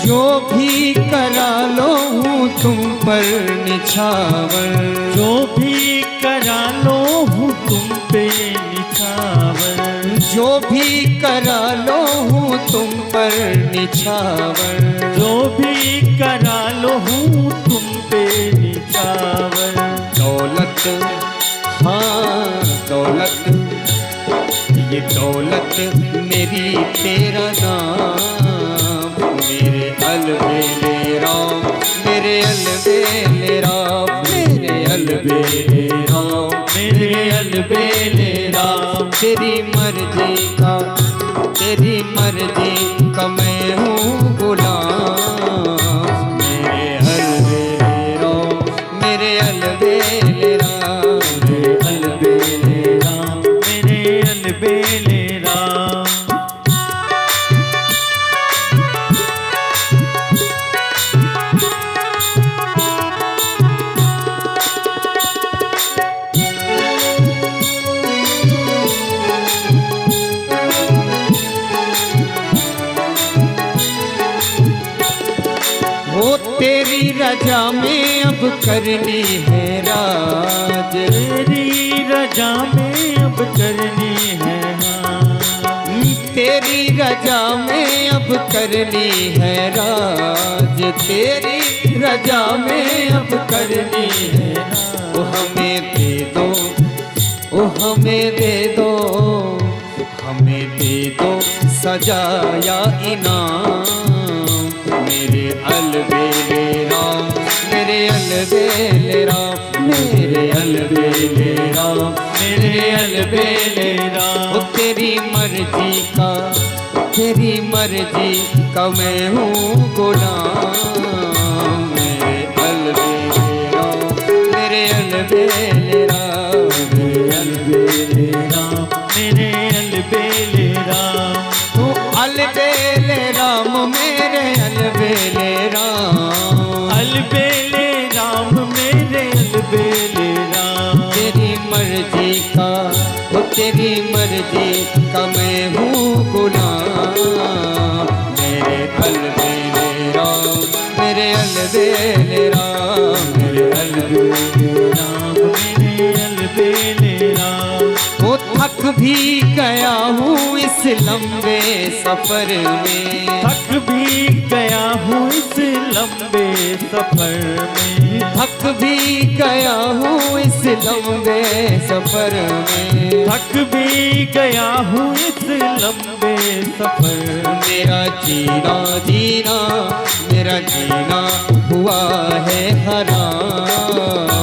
जो भी करा लो हूँ तुम पर निछावर, जो भी करा लो हूँ तुम पे निछावर। जो भी करा लो हूँ तुम पर निछावर, जो भी करा लो हूँ तुम पे निछावर। निछावर। दौलत, हाँ दौलत, ये दौलत मेरी तेरा नाम। मेरे अलबेले राम, मेरे अलबेले राम, मेरे अलबेले राम, मेरे अलबेले राम। तेरी मर्जी का, तेरी मर्जी का मैं हूँ गुलाम। मेरे अलबेले राम, मेरे अलबेले राम, मेरे अलबेले राम, मेरे अलबेले राम। वो तेरी रजा में अब करनी है राज। तेरी रजा में अब करनी है राज। तेरी रजा में अब करनी है राज। तेरी रजा में अब करनी है राज। वो हमें दे दो, वो हमें दे दो, हमें दे दो सजाया इनाम। मेरे अलबेले राम, मेरे अलबेले राम, मेरे अलबेले राम, मेरे अलबेले राम। ओ तेरी मर्जी का, तेरी मर्जी का मैं हूँ गुलाम। मेरे अलबेले राम, मेरे अलबेले राम, मेरे अलबेले राम, मेरे अलबेले राम। तू अलबेले राम, मेरे अलबेले राम, अलबेले राम, मेरे अलबेले राम। तेरी मर्जी का, वो तेरी मर्जी का मैं हूँ गुलाम। मेरे अलबेले राम, मेरे अलबेले राम, मेरे अलबेले राम, मेरे अलबेले राम। वो थक भी गया हूँ इस लंबे सफर में, थक भी गया हूँ इस लंबे सफर में, थक भी गया हूँ इस लंबे सफर में, थक भी गया हूँ इस लंबे सफर। मेरा जीना जीना, मेरा जीना हुआ है हराम।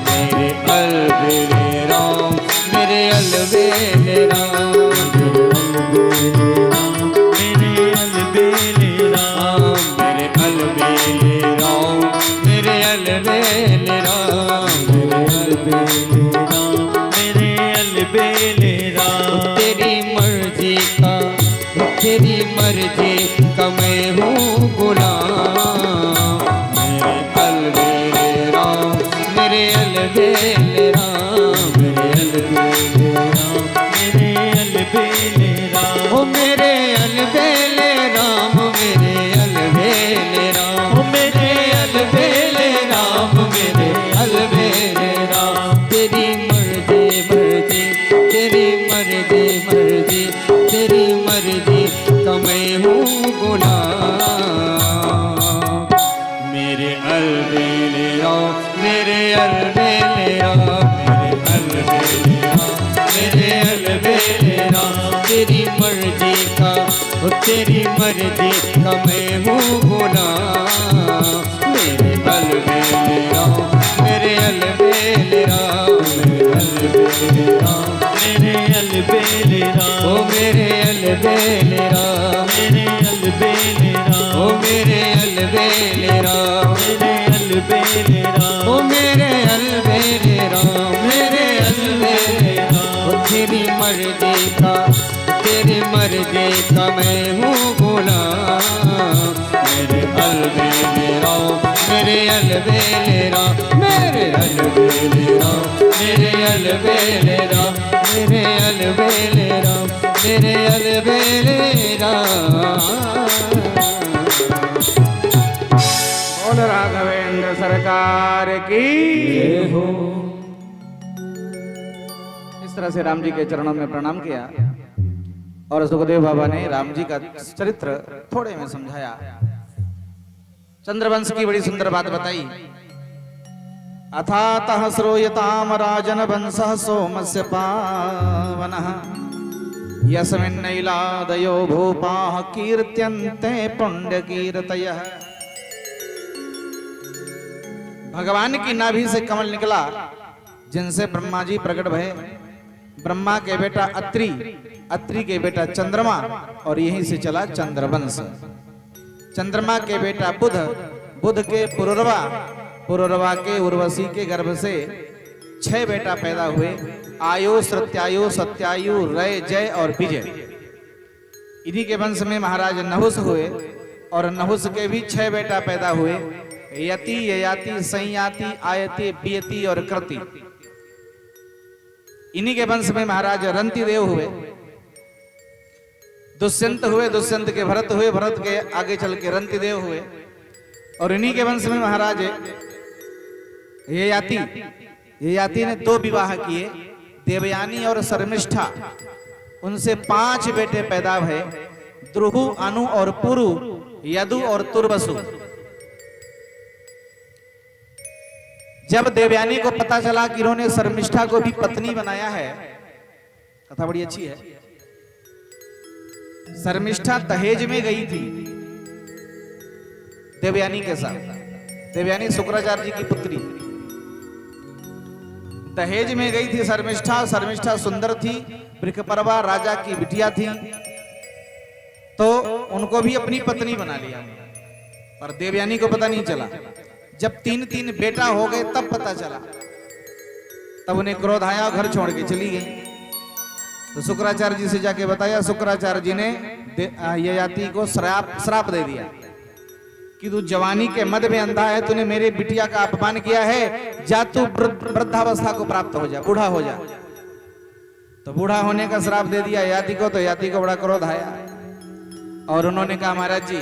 मेरे अलबेले राम, मेरे अलबेले राम, मेरे अलबेले राम, मेरे अलबेले राम, मेरे अलबेले राम, मेरे अलबेले राम, मेरे अलबेले राम। तेरी मर्जी का, तेरी मर्जी का मैं हूँ गुलाम। मेरे अलबेले राम, मेरे अलबेले राम, मेरे अलबेले राम, मेरे अलबेले राम। ओ मेरे अलबेले राम, मेरे अलबेले राम, मेरे अलबेले राम, मेरे अलबेले राम। तेरी मर्जी मर्जी, तेरी मर्जी मर्जी, तेरी मर्जी का मैं हूँ गुलाम। मेरे अलबेले राम, मेरे अलबेले राम, मेरे अलबेले राम, मेरे अलबेले राम। तेरी मर्जी का, तेरी मर्जी का मैं हूँ गुलाम। मेरे अलबेले राम, मेरे अलबेले राम, मेरे अलबेले राम, मेरे अलबेले राम। ओ मेरे अलबेले राम, मेरे अलबेले राम, ओ मेरे अलबेले राम, मेरे अलबेले राम, ओ मेरे अलबेले राम, मेरे अलबेले राम। ओ तेरी मर्जी का, तेरी मर्जी का मैं हूँ गुलाम। मेरे अलबेले राम, मेरे अलबेले राम, मेरे अलबेले राम, मेरे अलबेले राम, मेरे अलबेले राम, मेरे अलबेले राम। बोल राघवेंद्र सरकार की जय हो। इस तरह से राम जी के चरणों में प्रणाम किया और सुखदेव बाबा ने राम जी का चरित्र थोड़े में समझाया। चंद्रवंश की बड़ी सुंदर बात बताई अथातः श्रूयताम राजन वंशः सोमस्य पावनः यस्मिन्नैलादयो भूपाः कीर्त्यन्ते पुण्यकीर्तयः। भगवान की नाभि से कमल निकला जिनसे ब्रह्मा जी प्रकट भये। ब्रह्मा के बेटा अत्रि, अत्रि के बेटा चंद्रमा, और यहीं से चला चंद्रवंश। चंद्रमा के बेटा बुध, बुध के पुरुरवा, पुरुरवा के उर्वशी के गर्भ से 6 बेटा पैदा हुए। आयु, सत्यायु, सत्यायु, रय, जय और विजय। इन्हीं के वंश में महाराज नहुस हुए और नहुस के भी 6 बेटा पैदा हुए। यति, ययाति, संयाति, आयति, बियति और कृति। इन्हीं के वंश में महाराज रंतिदेव हुए। दुष्यंत हुए, दुष्यंत के भरत हुए, भरत के आगे चल के रंतिदेव हुए। और इन्हीं के वंश में महाराज ययाति, ययाति ने 2 विवाह किए, देवयानी और शर्मिष्ठा। उनसे 5 बेटे पैदा भये, द्रुहु, अनु और पुरु, यदु और तुर्वसु। जब देवयानी को पता चला कि इन्होंने शर्मिष्ठा को भी पत्नी बनाया है, कथा बड़ी अच्छी है। शर्मिष्ठा दहेज में गई थी देवयानी के साथ। देवयानी शुक्राचार्य जी की पुत्री दहेज में गई थी शर्मिष्ठा। शर्मिष्ठा सुंदर थी, वृषपर्वा राजा की बिटिया थी, तो उनको भी अपनी पत्नी बना लिया। पर देवयानी को पता नहीं चला। जब 3-3 बेटा हो गए तब पता चला। तब उन्हें क्रोध आया, घर छोड़ के चली गई। तो शुक्राचार्य जी से जाके बताया। शुक्राचार्य जी ने ययाति को श्राप दे दिया कि तू जवानी के मद में अंधा है, तूने मेरे बिटिया का अपमान किया है, जा तू वृद्धावस्था को प्राप्त हो जा, बूढ़ा हो जा। तो बूढ़ा होने का श्राप दे दिया ययाति को। तो ययाति को बड़ा क्रोध आया और उन्होंने कहा, महाराज जी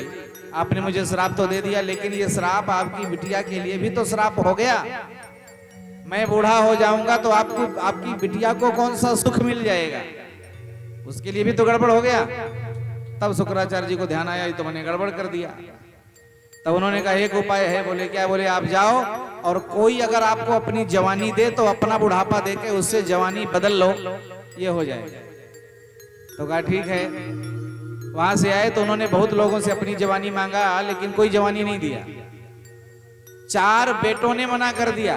आपने मुझे श्राप तो दे दिया, लेकिन ये श्राप आपकी बिटिया के लिए भी तो श्राप हो गया। मैं बूढ़ा हो जाऊंगा तो आपकी बिटिया को कौन सा सुख मिल जाएगा, उसके लिए भी तो गड़बड़ हो गया। तब शुक्राचार्य जी को ध्यान आया, तो मैंने गड़बड़ कर दिया। तब उन्होंने कहा एक उपाय है। बोले क्या? बोले आप जाओ और कोई अगर आपको अपनी जवानी दे तो अपना बुढ़ापा दे के उससे जवानी बदल लो, ये हो जाएगा। तो कहा ठीक है। वहां से आए तो उन्होंने बहुत लोगों से अपनी जवानी मांगा, लेकिन कोई जवानी नहीं दिया। 4 बेटों ने मना कर दिया,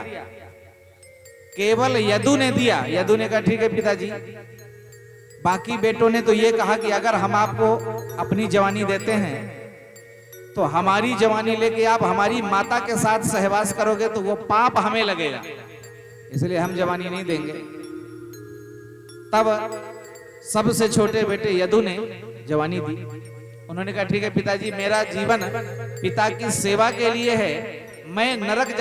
केवल यदु ने दिया। यदु ने कहा ठीक है पिताजी। बाकी बेटों ने तो ये कहा कि अगर हम आपको अपनी जवानी देते हैं तो हमारी जवानी लेके आप हमारी माता के साथ सहवास करोगे तो वो पाप हमें लगेगा, इसलिए हम जवानी नहीं देंगे। तब सबसे छोटे बेटे यदु ने जवानी दी। उन्होंने कहा ठीक है पिताजी, मेरा जीवन पिता की सेवा के लिए है, मैं नरक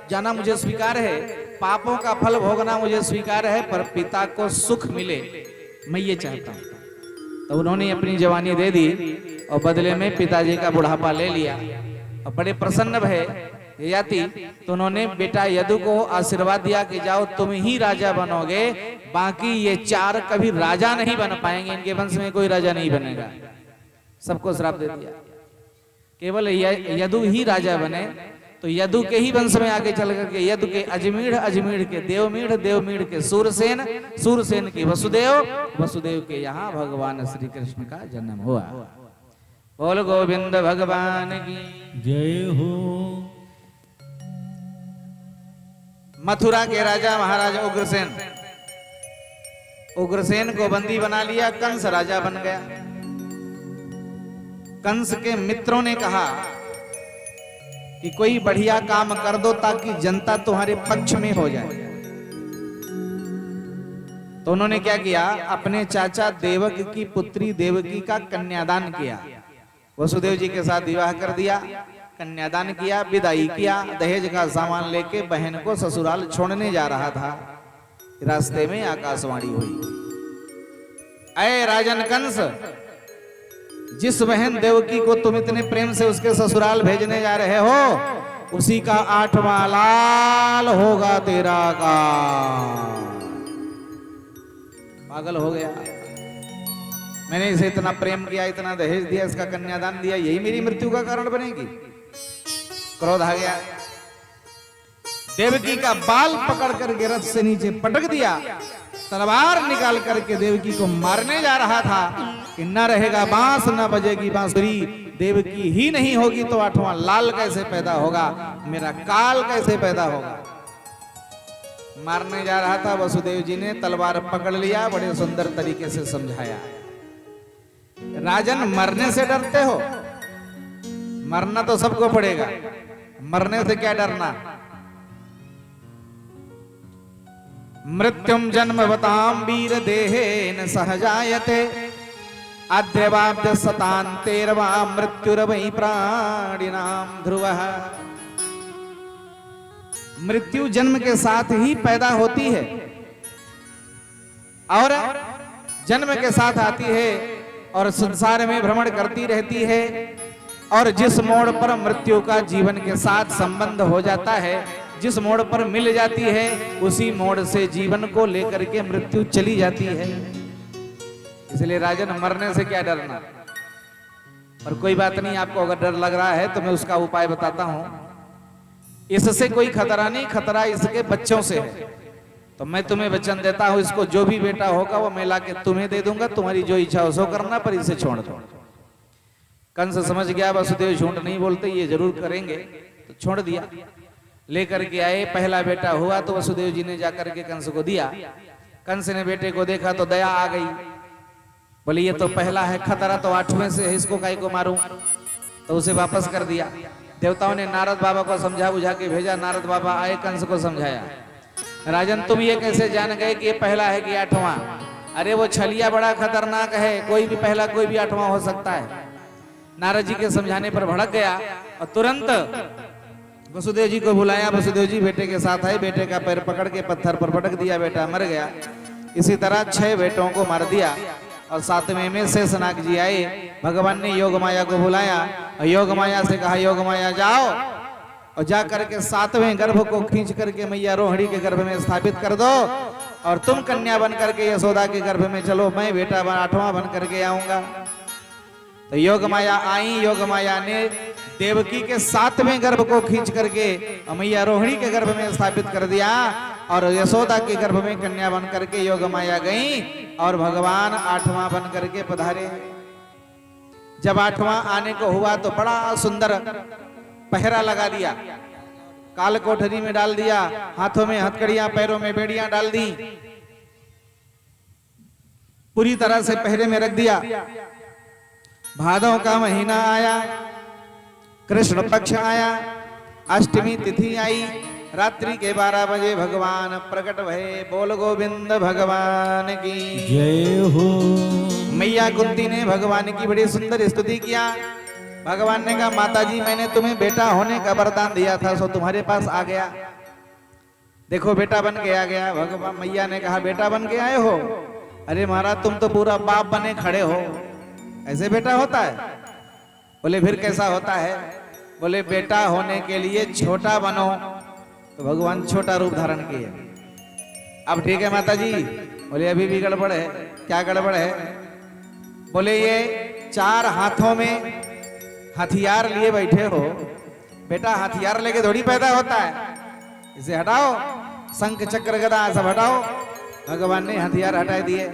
जाना मुझे स्वीकार है, पापों का फल भोगना मुझे स्वीकार है, पर पिता को सुख मिले मैं ये चाहता हूं। तो उन्होंने अपनी जवानी दे दी और बदले में पिताजी का बुढ़ापा ले लिया और बड़े प्रसन्न भये ययाति। तो उन्होंने बेटा यदु को आशीर्वाद दिया कि जाओ तुम ही राजा बनोगे, बाकी ये 4 कभी राजा नहीं बन पाएंगे, इनके वंश में कोई राजा नहीं बनेगा। सबको श्राप दे दिया, केवल यदु ही राजा बने। तो यदु के ही वंश में आगे चल करके यदु के अजमीढ़, अजमीढ़ के देवमीढ़, देवमीढ़ के सूरसेन, सूरसेन के वसुदेव, वसुदेव के यहाँ भगवान श्री कृष्ण का जन्म हुआ। बोल गोविंद भगवान की जय हो। मथुरा के राजा महाराजा उग्रसेन, उग्रसेन को बंदी बना लिया, कंस राजा बन गया। कंस के मित्रों ने कहा कि कोई बढ़िया काम कर दो ताकि जनता तुम्हारे पक्ष में हो जाए। तो उन्होंने क्या किया, अपने चाचा देवक की पुत्री देवकी का कन्यादान किया, वसुदेव जी के साथ विवाह कर दिया, कन्यादान किया, विदाई किया। दहेज का सामान लेके बहन को ससुराल छोड़ने जा रहा था, रास्ते में आकाशवाणी हुई, अय राजन कंस, जिस बहन देवकी को तुम इतने प्रेम से उसके ससुराल भेजने जा रहे हो, उसी का 8वां लाल होगा तेरा का। पागल हो गया, मैंने इसे इतना प्रेम किया, इतना दहेज दिया, इसका कन्यादान दिया, यही मेरी मृत्यु का कारण बनेगी। क्रोध आ गया। देवकी का बाल पकड़ करके रथ से नीचे पटक दिया, तलवार निकाल करके देवकी को मारने जा रहा था कि न रहेगा बांस न बजेगी बांसुरी, देवकी ही नहीं होगी तो आठवां लाल कैसे पैदा होगा, मेरा काल कैसे पैदा होगा। मारने जा रहा था, वसुदेव जी ने तलवार पकड़ लिया, बड़े सुंदर तरीके से समझाया। राजन मरने से डरते हो? मरना तो सबको पड़ेगा, मरने से क्या डरना। मृत्युम जन्मवताम वीर देहेन सहजायते आद्यवाब्द सतांतेरवा मृत्युरवै प्राणिनाम ध्रुवः। मृत्यु जन्म के साथ ही पैदा होती है और जन्म के साथ आती है और संसार में भ्रमण करती रहती है, और जिस मोड़ पर मृत्यु का जीवन के साथ संबंध हो जाता है, जिस मोड़ पर मिल जाती है, उसी मोड़ से जीवन को लेकर के मृत्यु चली जाती है। इसलिए राजन मरने से क्या डरना। और कोई बात नहीं, आपको अगर डर लग रहा है तो मैं उसका उपाय बताता हूं। इससे कोई खतरा नहीं, खतरा इसके बच्चों से है। तो मैं तुम्हें वचन देता हूं, इसको जो भी बेटा होगा वो मैं लाके तुम्हें दे दूंगा, तुम्हारी जो इच्छा हो सो करना, पर इसे छोड़ दो। कंस समझ गया वसुदेव झूठ नहीं बोलते, ये जरूर करेंगे, तो छोड़ दिया। लेकर के आए, पहला बेटा हुआ तो वसुदेव जी ने जाकर के कंस को दिया। कंस ने बेटे को देखा तो दया आ गई, बोले ये तो पहला है, खतरा तो 8वें से है, इसको काहे को मारूं। तो उसे वापस कर दिया। देवताओं ने नारद बाबा को समझा बुझा के भेजा, नारद बाबा आए, कंस को समझाया। राजन तुम ये कैसे जान गए कि ये पहला है कि 8वां? अरे वो छलिया बड़ा खतरनाक है, कोई भी पहला कोई भी 8वां हो सकता है। नारद जी के समझाने पर भड़क गया और तुरंत वसुदेव जी को बुलाया। वसुदेव जी बेटे के साथ आए, बेटे का पैर पकड़ के पत्थर पर पटक दिया, बेटा मर गया। इसी तरह 6 बेटों को मार दिया। और 7वें में शेषनाग जी आए, भगवान ने योग माया को बुलाया और योग माया से कहा योग माया जाओ और जा करके 7वें गर्भ को खींच करके मैया रोहिणी के गर्भ में स्थापित कर दो, और तुम कन्या बन करके यशोदा के गर्भ में चलो, मैं बेटा 8वां बन करके आऊंगा। तो योग माया आई, योग माया ने देवकी के 7वें गर्भ को खींच करके मैया रोहिणी के गर्भ में स्थापित कर दिया, और यशोदा के गर्भ में कन्या बन करके योग माया गई और भगवान 8वां बन करके पधारे। जब 8वां आने को हुआ तो बड़ा सुंदर पहरा लगा दिया, काल कोठरी में डाल दिया, हाथों में हथकड़ियां, पैरों में बेड़ियां डाल दी, पूरी तरह से पहरे में रख दिया। भादों का महीना आया, कृष्ण पक्ष आया, अष्टमी तिथि आई, रात्रि के 12 बजे भगवान प्रकट भये। बोल गोविंद भगवान की जय हो। मैया कुंती ने भगवान की बड़ी सुंदर स्तुति किया। भगवान ने कहा माता जी मैंने तुम्हें बेटा होने का वरदान दिया था, सो तुम्हारे पास आ गया, देखो बेटा बन के आ गया। भगवान मैया ने कहा बेटा बन के आए हो? अरे महाराज तुम तो पूरा बाप बने खड़े हो, ऐसे बेटा होता है? बोले फिर कैसा होता है? बोले बेटा होने के लिए छोटा बनो, तो भगवान छोटा रूप धारण किए। अब ठीक है माता जी। बोले अभी भी गड़बड़ है। क्या गड़बड़ है? बोले ये 4 हाथों में हथियार लिए बैठे हो, बेटा हथियार लेके थोड़ी पैदा होता है, इसे हटाओ, शंख चक्र गदा सब हटाओ। भगवान ने हथियार हटा दिए।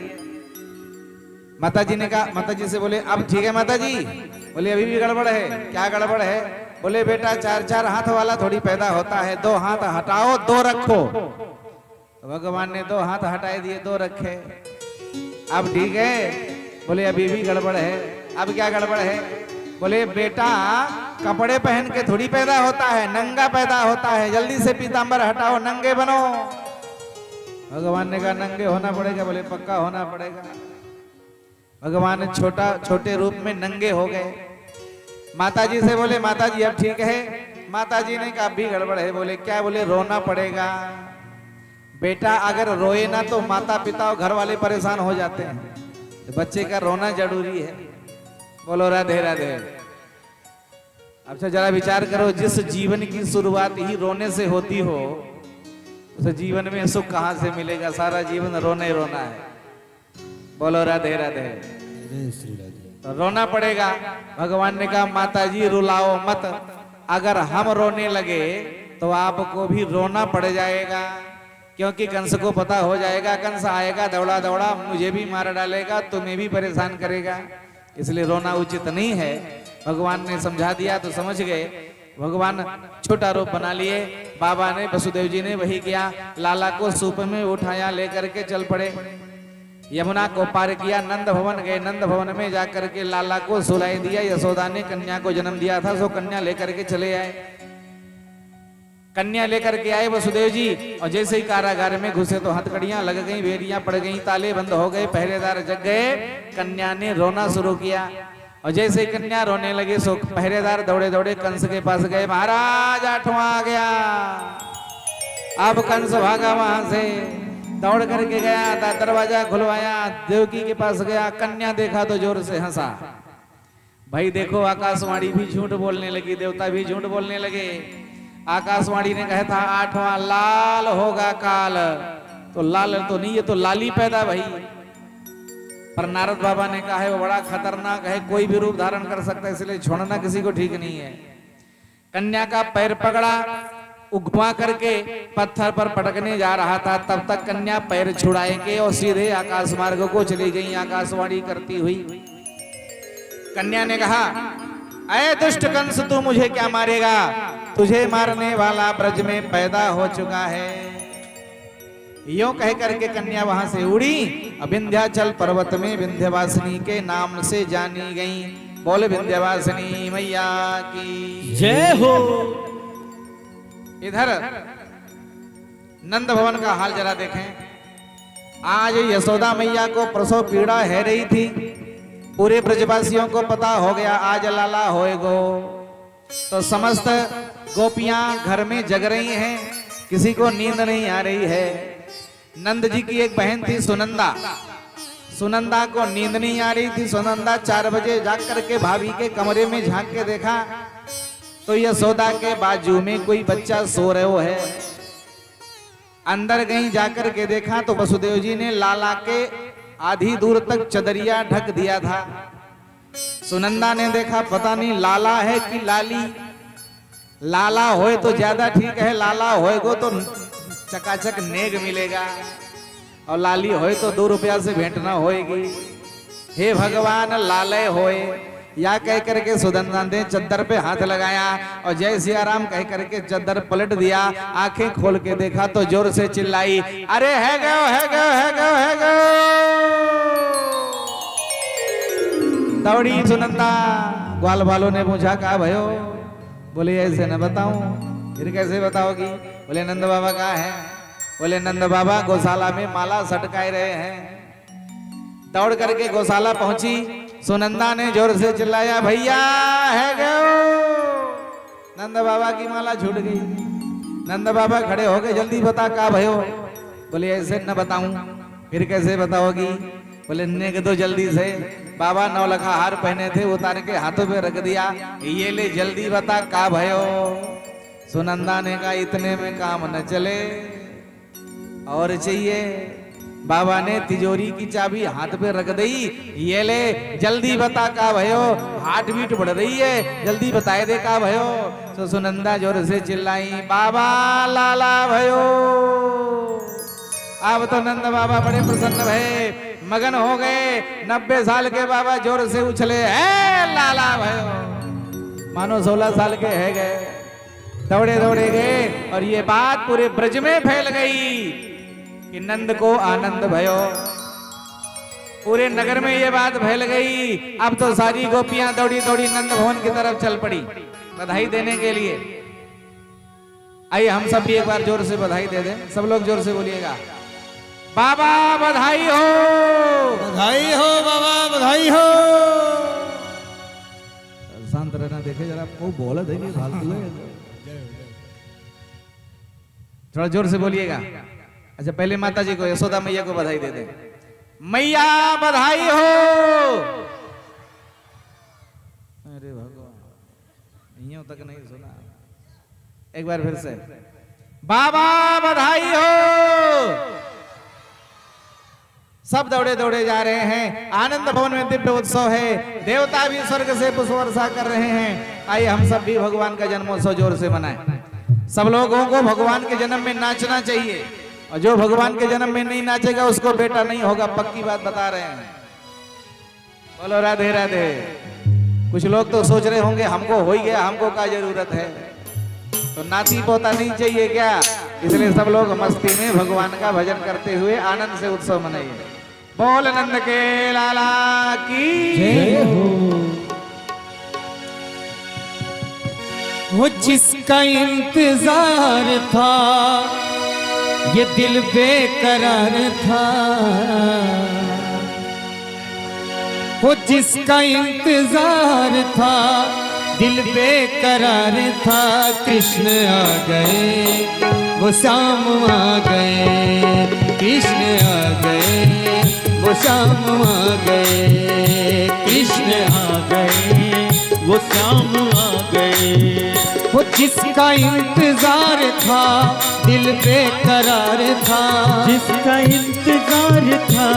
माता जी ने कहा, माता जी से बोले अब ठीक है माता जी? बोले अभी भी गड़बड़ है। क्या गड़बड़ है? बोले बेटा 4-4 हाथ वाला थोड़ी पैदा होता है, 2 हाथ हटाओ 2 रखो। तो भगवान ने 2 हाथ हटाए दिए, 2 रखे। अब ठीक है? बोले अभी भी गड़बड़ है। अब क्या गड़बड़ है? बोले बेटा कपड़े पहन के थोड़ी पैदा होता है, नंगा पैदा होता है, जल्दी से पीतांबर हटाओ, नंगे बनो। भगवान ने कहा नंगे होना पड़ेगा। बोले पक्का होना पड़ेगा। भगवान छोटे रूप में नंगे हो गए। माता जी से बोले माता जी अब ठीक है? माता जी ने कहा भी गड़बड़ है। बोले क्या? बोले रोना पड़ेगा। बेटा अगर रोए ना तो माता पिता और घर वाले परेशान हो जाते हैं, तो बच्चे का रोना जरूरी है। बोलो राधे राधे। अच्छा जरा विचार करो, जिस जीवन की शुरुआत ही रोने से होती हो, उस जीवन में सुख कहां से मिलेगा? सारा जीवन रोने रोना है। बोलो राधे राधे। तो रोना पड़ेगा। भगवान ने कहा माता जी रुलाओ मत, अगर हम रोने लगे तो आपको भी रोना पड़ जाएगा, क्योंकि कंस को पता हो जाएगा, कंस आएगा दौड़ा दौड़ा, मुझे भी मार डालेगा, तुम्हें भी परेशान करेगा, इसलिए रोना उचित नहीं है। भगवान ने समझा दिया तो समझ गए। भगवान छोटा रूप बना लिए। बाबा ने, वसुदेव जी ने वही किया, लाला को सूप में उठाया, लेकर के चल पड़े, यमुना को पार किया, नंद भवन गए। नंद भवन में जाकर के लाला को सुलाई दिया। यशोदा ने कन्या को जन्म दिया था, सो कन्या लेकर के चले आए। कन्या लेकर के आए वसुदेव जी, और जैसे ही कारागार में घुसे तो हथकड़ियां लग गई, बेड़ियां पड़ गई, ताले बंद हो गए, पहरेदार जग गए। कन्या ने रोना शुरू किया, और जैसे ही कन्या रोने लगी सो पहरेदार दौड़े दौड़े कंस के पास गए। महाराज 8वां आ गया। अब कंस भागा वहां से, दौड़ करके गया, दरवाजा खुलवाया, देवकी के पास गया। कन्या देखा तो जोर से हंसा। भाई देखो, आकाशवाणी भी झूठ बोलने लगी, देवता भी झूठ बोलने लगे। आकाशवाणी ने कहा था 8वां लाल होगा काल, तो लाल तो नहीं, ये तो लाली पैदा भाई। पर नारद बाबा ने कहा है वो बड़ा खतरनाक है, कोई भी रूप धारण कर सकता है, इसलिए छोड़ना किसी को ठीक नहीं है। कन्या का पैर पकड़ा, उगमा करके पत्थर पर पटकने जा रहा था, तब तक कन्या पैर छुड़ाएंगे और सीधे आकाश मार्ग को चली गई, आकाशवाणी करती हुई। कन्या ने कहा, अये दुष्ट कंस, तू मुझे क्या मारेगा? तुझे मारने वाला ब्रज में पैदा हो चुका है। यूं कह करके कन्या वहां से उड़ी, विंध्याचल पर्वत में विंध्यवासिनी के नाम से जानी गई। बोल विंध्यवासिनी मैया की जय हो। इधर नंद भवन का हाल जरा देखें। आज यशोदा मैया को प्रसव पीड़ा है रही थी, पूरे ब्रजवासियों को पता हो गया आज लाला होएगो, तो समस्त गोपियां घर में जग रही हैं, किसी को नींद नहीं आ रही है। नंद जी की एक बहन थी सुनंदा, सुनंदा को नींद नहीं आ रही थी। सुनंदा 4 बजे जाग करके भाभी के कमरे में झांक के देखा तो यशोदा के बाजू में कोई बच्चा सो रहे है। अंदर गई, जाकर के देखा तो वसुदेव जी ने लाला के आधी दूर तक चदरिया ढक दिया था। सुनंदा ने देखा, पता नहीं लाला है कि लाली। लाला होए तो ज्यादा ठीक है, लाला होएगो तो चकाचक नेग मिलेगा, और लाली होए तो 2 रुपया से भेंट ना होएगी। हे भगवान, लाले होए या कह करके सुनंदा ने चद्दर पे हाथ लगाया और जय सिया राम कह करके चद्दर पलट दिया। आंखें खोल के देखा तो जोर से चिल्लाई, अरे है गो है गो है गो है गो। दौड़ी सुनंदा। ग्वाल वालों ने पूछा, कहा भयो? बोले ऐसे न बताऊं। फिर कैसे बताओगी? बोले नंद बाबा कहाँ है? बोले नंद बाबा गौशाला में माला सटकाए रहे हैं। दौड़ करके गौशाला पहुंची। सुनंदा ने जोर से चिल्लाया, भैया है गो। नंद बाबा की माला छूट गई। नंद बाबा खड़े हो गए, जल्दी बता कहाँ भयो? बोले ऐसे न बताऊं। फिर कैसे बताओगी? बोले नेग दो जल्दी से। बाबा 9 लखा हार पहने थे, उतार के हाथों पे रख दिया, ये ले जल्दी बता कहाँ भयो? सुनंदा ने कहा, इतने में काम न चले, और चाहिए। बाबा ने तिजोरी की चाबी हाथ पे रख दी, ये ले जल्दी बता का भयो? हार्ट बीट बढ़ रही है, जल्दी बताए दे का भयो? तो सुनंदा जोर से चिल्लाई, बाबा लाला भयो। अब तो नंद बाबा बड़े प्रसन्न भये, मगन हो गए। 90 साल के बाबा जोर से उछले, है लाला भयो, मानो 16 साल के है गए। दौड़े दौड़े गए और ये बात पूरे ब्रज में फैल गई कि नंद को आनंद भयो। पूरे नगर में ये बात फैल गई। अब तो सारी गोपियां दौड़ी दौड़ी नंद भवन की तरफ चल पड़ी बधाई देने के लिए। आइए हम सब भी एक बार जोर से बधाई दे दें। सब लोग जोर से बोलिएगा, बाबा बधाई हो, बधाई हो बाबा, बधाई हो। शांत रहना, देखे जरा वो बोला देंगे फालतू है। थोड़ा जोर से बोलिएगा। अच्छा, पहले माता जी को, यशोदा मैया को बधाई दे दें। मैया बधाई हो। अरे भगवान, यूं तक नहीं सुना। एक बार फिर से, बाबा बधाई हो। सब दौड़े दौड़े जा रहे हैं। आनंद भवन में दिव्य उत्सव है, देवता भी स्वर्ग से पुष्प वर्षा कर रहे हैं। आइए हम सब भी भगवान का जन्मोत्सव जोर से मनाएं। सब लोगों को भगवान के जन्म में नाचना चाहिए, और जो भगवान के जन्म में नहीं नाचेगा उसको बेटा नहीं होगा, पक्की बात बता रहे हैं। बोलो राधे राधे। कुछ लोग तो सोच रहे होंगे हमको हो ही गया, हमको क्या जरूरत है, तो नाती पोता नहीं चाहिए क्या? इसलिए सब लोग मस्ती में भगवान का भजन करते हुए आनंद से उत्सव मनाइए। बोल नंद के लाला की जय हो। वो जिसका इंतजार था ये दिल बेकरार था, वो जिसका इंतजार था दिल बेकरार था, कृष्ण आ गए वो शाम आ गए, कृष्ण आ गए वो शाम आ गए, कृष्ण आ गए वो शाम आ गए। वो जिसका इंतजार था दिल बेकरार था, जिसका इंतजार था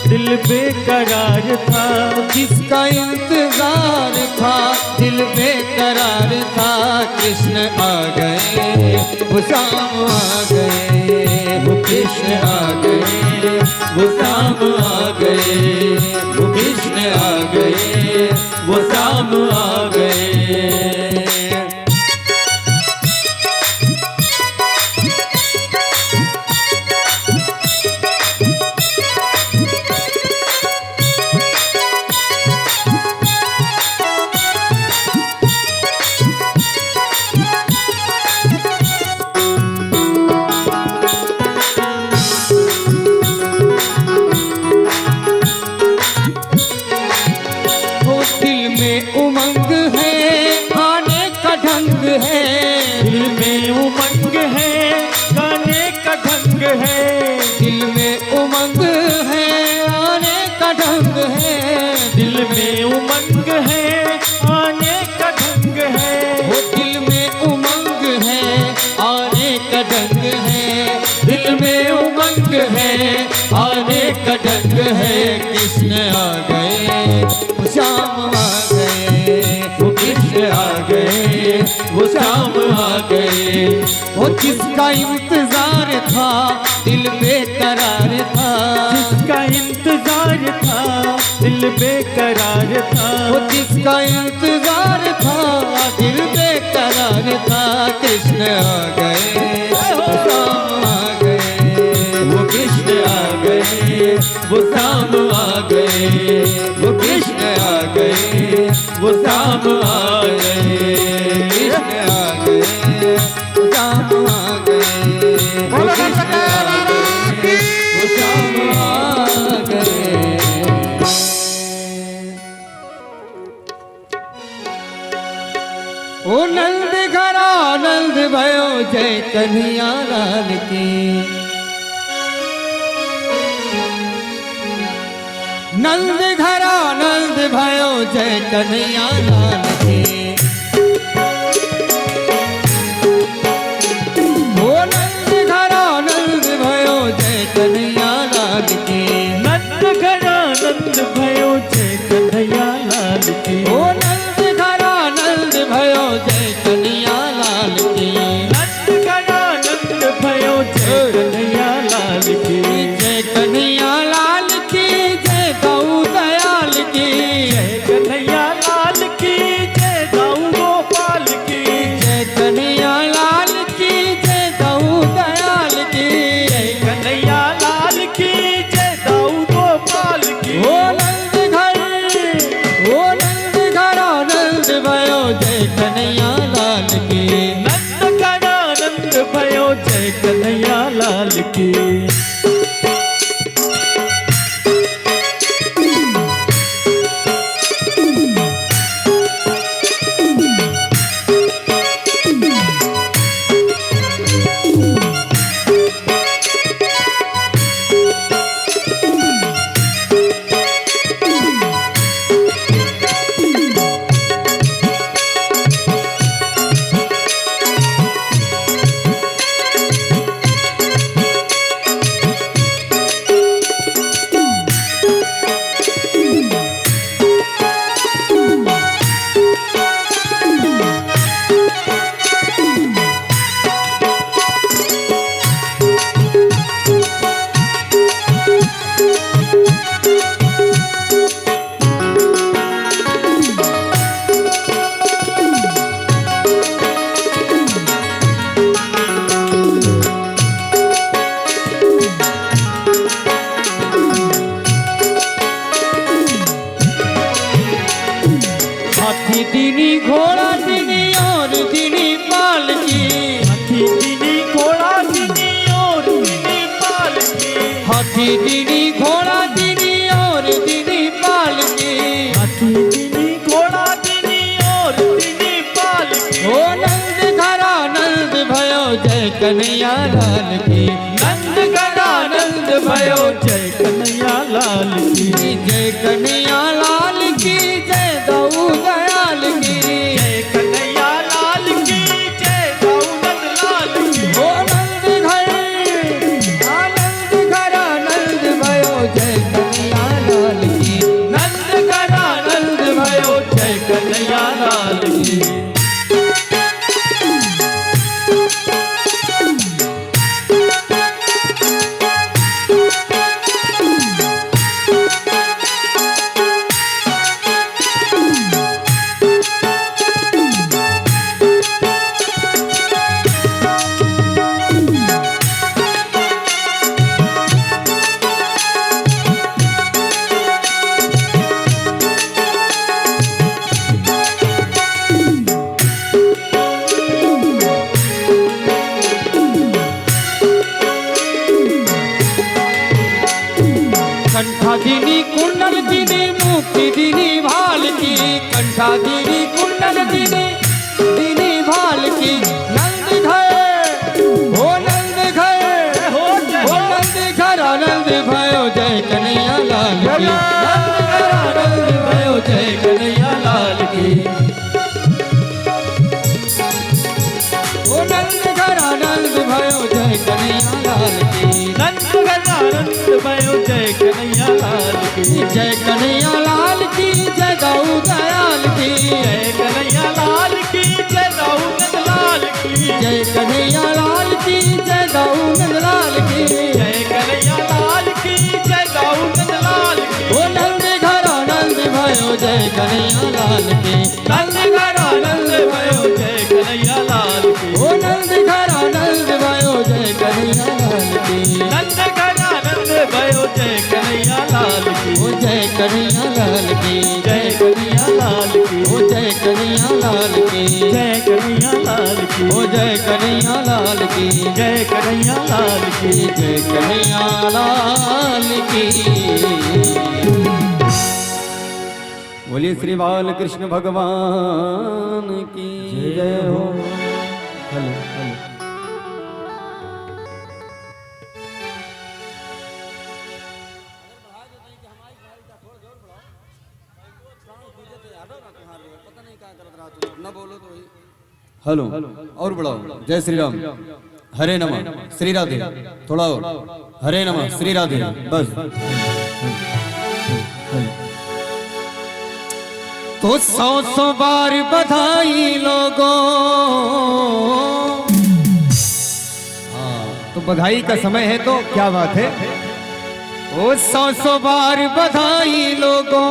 दिल बेकरार था, जिसका इंतजार था दिल बेकरार था, कृष्ण आ गए वो शाम आ गए, वो कृष्ण आ गए वो शाम आ गए, वो कृष्ण आ गए वो शाम आ गए। उमंग है आने का ढंग है, दिल में उमंग है गाने का ढंग है, दिल में उमंग है आने का ढंग है, दिल में उमंग है आने का ढंग है, वो दिल में उमंग है आने का ढंग है, दिल में उमंग है आने का ढंग है, कृष्ण आ गए वो शाम आ गए, वो कृष्ण आ गए वो शाम आ गए। वो जिसका इंतजार था दिल बेकरार था, जिसका इंतजार था दिल बेकरार था, वो जिसका इंतजार था दिल बेकरार था, कृष्ण आ गए वो शाम आ गए, वो कृष्ण आ गए वो शाम आ गए, वो कृष्ण आ गए वो शाम आ गए, कृष्ण आ गए वो शाम आ गए, वो कृष्ण आ गए वो शाम आ गए। ओ नंद घर आनंद भयो जय कन्हैया लाल की, नंद घर आनंद भयो जय कन्हैया लाल की। ओ नंद घर आनंद भयो जय कन्हैया लाल की, नंद घर आनंद भयो जय कन्हैया लाल की, ओ नंद घर आनंद भयो जय कन्हैया लाल की, नंद घर आनंद भयो जय कन्हैया लाल की, जय कन्हैया लाल की, जय गौ दयाल की, जय कन्हैया लाल की, जय हाथी दीनी घोड़ा दीनी और दीनी पालकी, हाथी दीनी घोड़ा दीनी और दीनी पालकी। ओ नंद घरा नंद भयो जय कन्हैया लाल की, नंद घरा नंद भयो जय कन्हैया लाल की, जय कन्हैया लाल की, जय गौ दयाल की, जय कन्हैया लाल की, जय गौनंद लाल की। ओ नंद घर आनंद घरा नंद भयो जय कन्हैया लाल की, नंद घरा नंद भयो जय कन्हैया लाल की। कंठा दीनी कुंडल दीनी मुक्ति दीनी भाल की, कंठा दीनी कुंडल दीनी दीनी भाल की, नंद घर हो नंद घर हो नंद घर आनंद भयो जय कन्हैया लाल की, नंद घर आनंद भयो जय कन्हैया लाल की, ओ नंद घर आनंद भयो जय कन्हैया लाल की, नंद घर आनंद भयो जय कन्हैया लाल की, जय कन्हैया लाल की, जय गौ दयाल की, जय कन्हैया लाल की, जय गौनंद लाल की, जय कन्हैया लाल की, जय गौनंद लाल की, जय कन्हैया लाल की, जय गौनंद लाल की। ओ नंद घर आनंद भयो जय कन्हैया लाल की, नंद घर आनंद भयो जय कन्हैया लाल की, ओ नंद घर आनंद भयो जय कन्हैया लाल की, नंद घर आनंद भयो जय कन्हैया लाल की, ओ जय कन्हैया लाल की, जय कन्हैया लाल की, ओ जय कन्हैया लाल की, जय कन्हैया लाल की, ओ जय कन्हैया लाल की, जय कन्हैया लाल की, जय कन्हैया लाल की। बोलिए श्री बाल कृष्ण भगवान की जय हो। हेलो हेलो हेलो और बढ़ाओ। जय श्री राम, हरे नमः श्री राधे, थोड़ा और हरे नमः श्री राधे, बस। तो 100 बार बधाई लोगों। हाँ, तो बधाई का समय है तो क्या बात है। ओ 100 बार बधाई लोगों,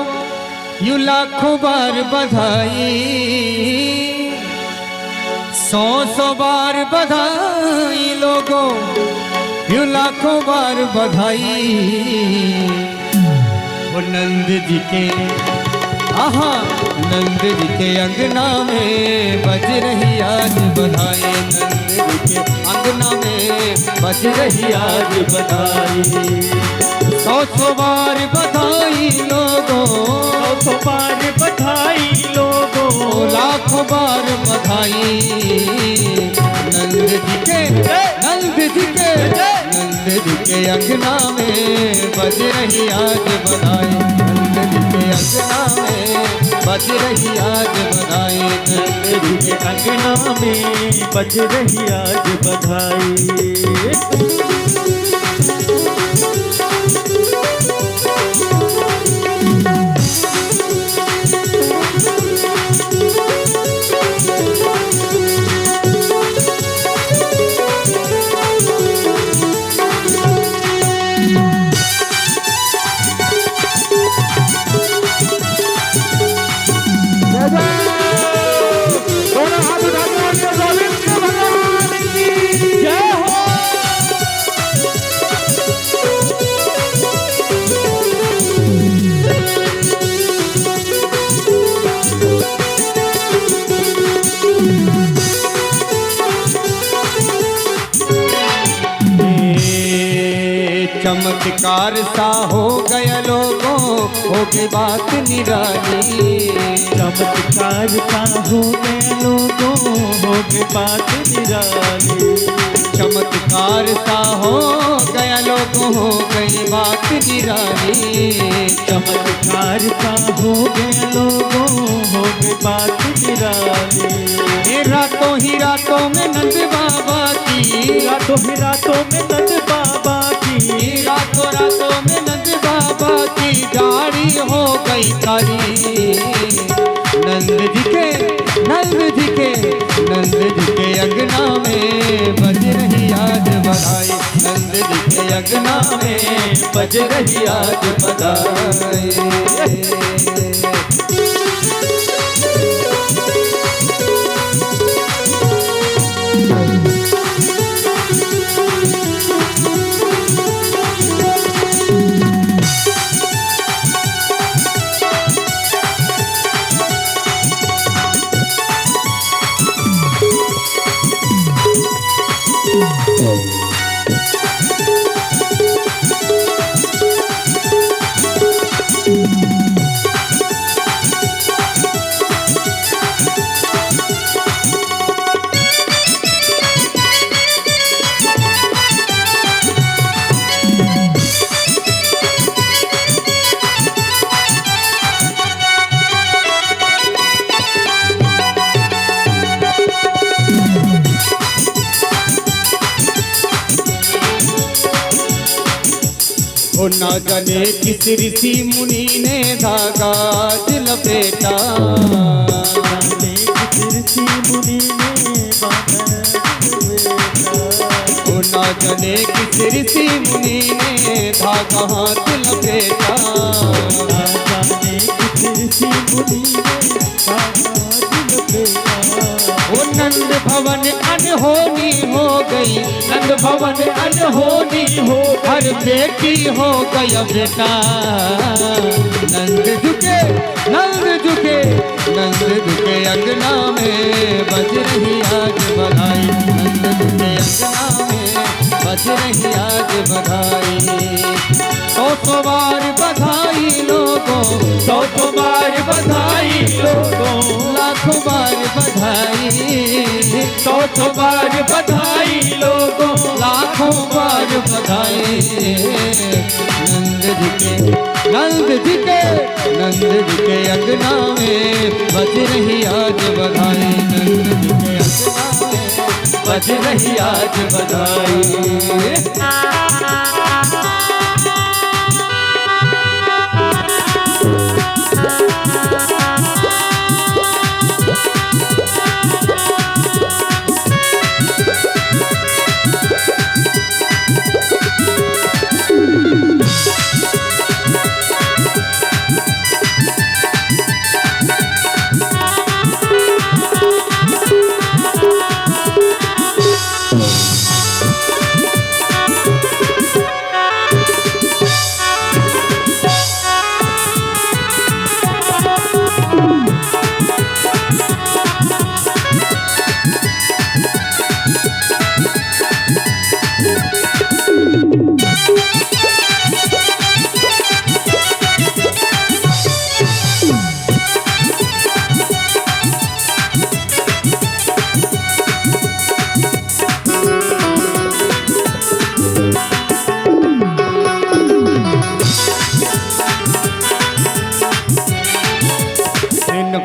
यूं लाखों बार बधाई। 100 बार बधाई लोगों, यूं लाखों बार बधाई। वो नंद जी के आहा नंद जी के अंगना में बज रही आज बधाई। नंद जी के अंगना में बज रही आज बधाई। 100 बार बधाई लोगों, 100 बार बधाई लोगों, लाखों बार बधाई। नंद जी के अंगना में बज रही आज बधाई। नंद जी के अंगना में बज रही आज बधाई। नंद जी के अंगना में बज रही आज बधाई। चमत्कार सा हो गया लोगों, हो गई बात निराली। चमत्कार का हो गया लोगों, हो गई बात निराली। चमत्कार सा हो गया लोगों, हो गई बात निराली। चमत्कार का हो गया लोगों, हो गई बात निराली। रातों ही रातों में नंद बाबा की, रातों ही रातों में नंद बाबा की, रातों रातों में नंद बाबा की दाढ़ी हो गई काली। नंद जी के अंगना में बज रही आज बधाई। नंद जी के अंगना में बज रही आज बधाई। ओ ना जाने किस ऋषि मुनि ने धागा दिल लपेटा। जाने किस ऋषि मुनि ने बांधा ओ ना जाने किस ऋषि मुनि ने धागा हाथ लपेटा। जाने किस ऋषि मुनि ने बांधा लपेटा। ओ नंद भवन अनहोनी हो गई, नंद भवन अनहोनी हो, हर बेटी हो गया बेटा। नंद झुके अंगना में बज रही आज बधाई। नंद झुके अंगना में बज रही आज बधाई। सौ बार बधाई लोगों, सौ बार बधाई लोगों, लाखों बार बधाई। सौ बार बधाई लोगों, लाखों बार बधाई। नंद जी के अंगना में बज रही आज बधाई। नंद जी के अंगना में बज रही आज बधाई।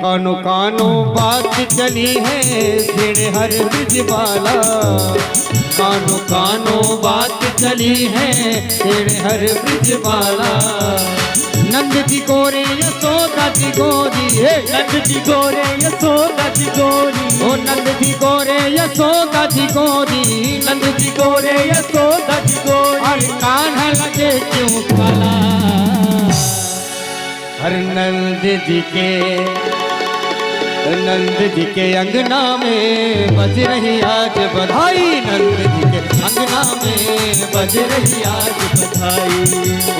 कानो कानो बात चली है फिर हर ब्रिज वाला। कानो कानो बात चली है फिर हर ब्रिज वाला। नंद जी गोरे यशोदा जी गोरी, नंद जी गोरे यशोदा जी गोरी, ओ नंद जी गोरे यशोदा जी गोरी। नंद जी गोरे यशोदा जी गोरी। और कान्हा लगे क्यों काला। हर नंद जी के अंगना में बज रही आज बधाई। नंद जी के अंगना में बज रही आज बधाई।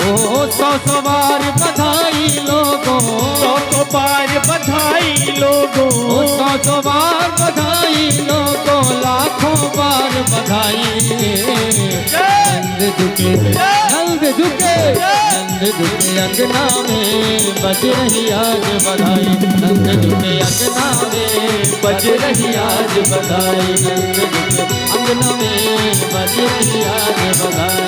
ओ सौ बार बधाई लोगों, सौ बार बधाई लोगों, ओ सौ बार बधाई लोगों, लाखों बार बधाई। नंद झुके अंगना में बज रही आज बधाई, नंद झुके अंगना में बज रही आज बधाई, नंद झुके अंगना में बज रही आज बधाई।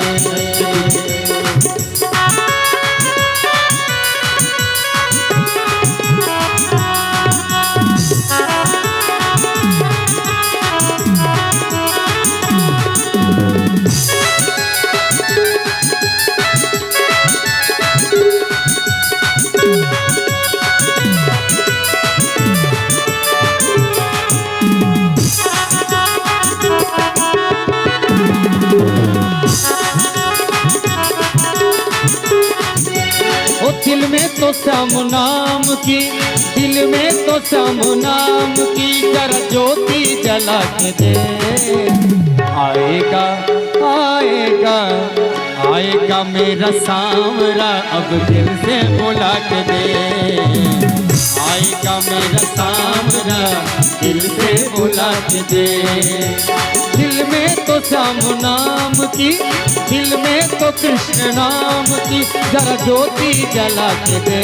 दिल में तो श्याम नाम की, दिल में तो श्याम नाम की जरा ज्योति जला के दे। आएगा आएगा आएगा मेरा सांवरा अब दिल से बुला के दे। आएगा मेरा सांवरा दिल से बुला के दे। दिल में तो श्याम नाम की, दिल में तो कृष्ण नाम की जरा ज्योति जला के दे।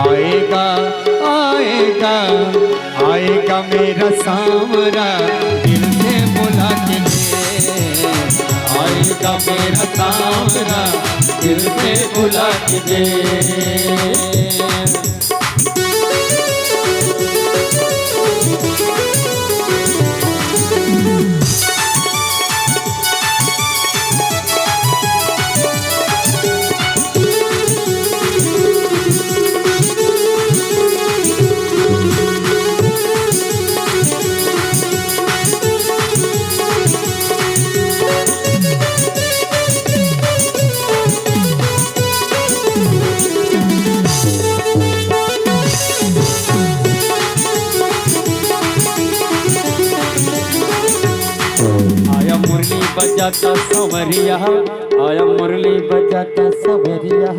आएगा आएगा आएगा मेरा सांवरा दिल से बुला के दे। आएगा मेरा सांवरा दिल से बुला के दे। बजाता सवरिया, आया मुरली बजाता सवरिया,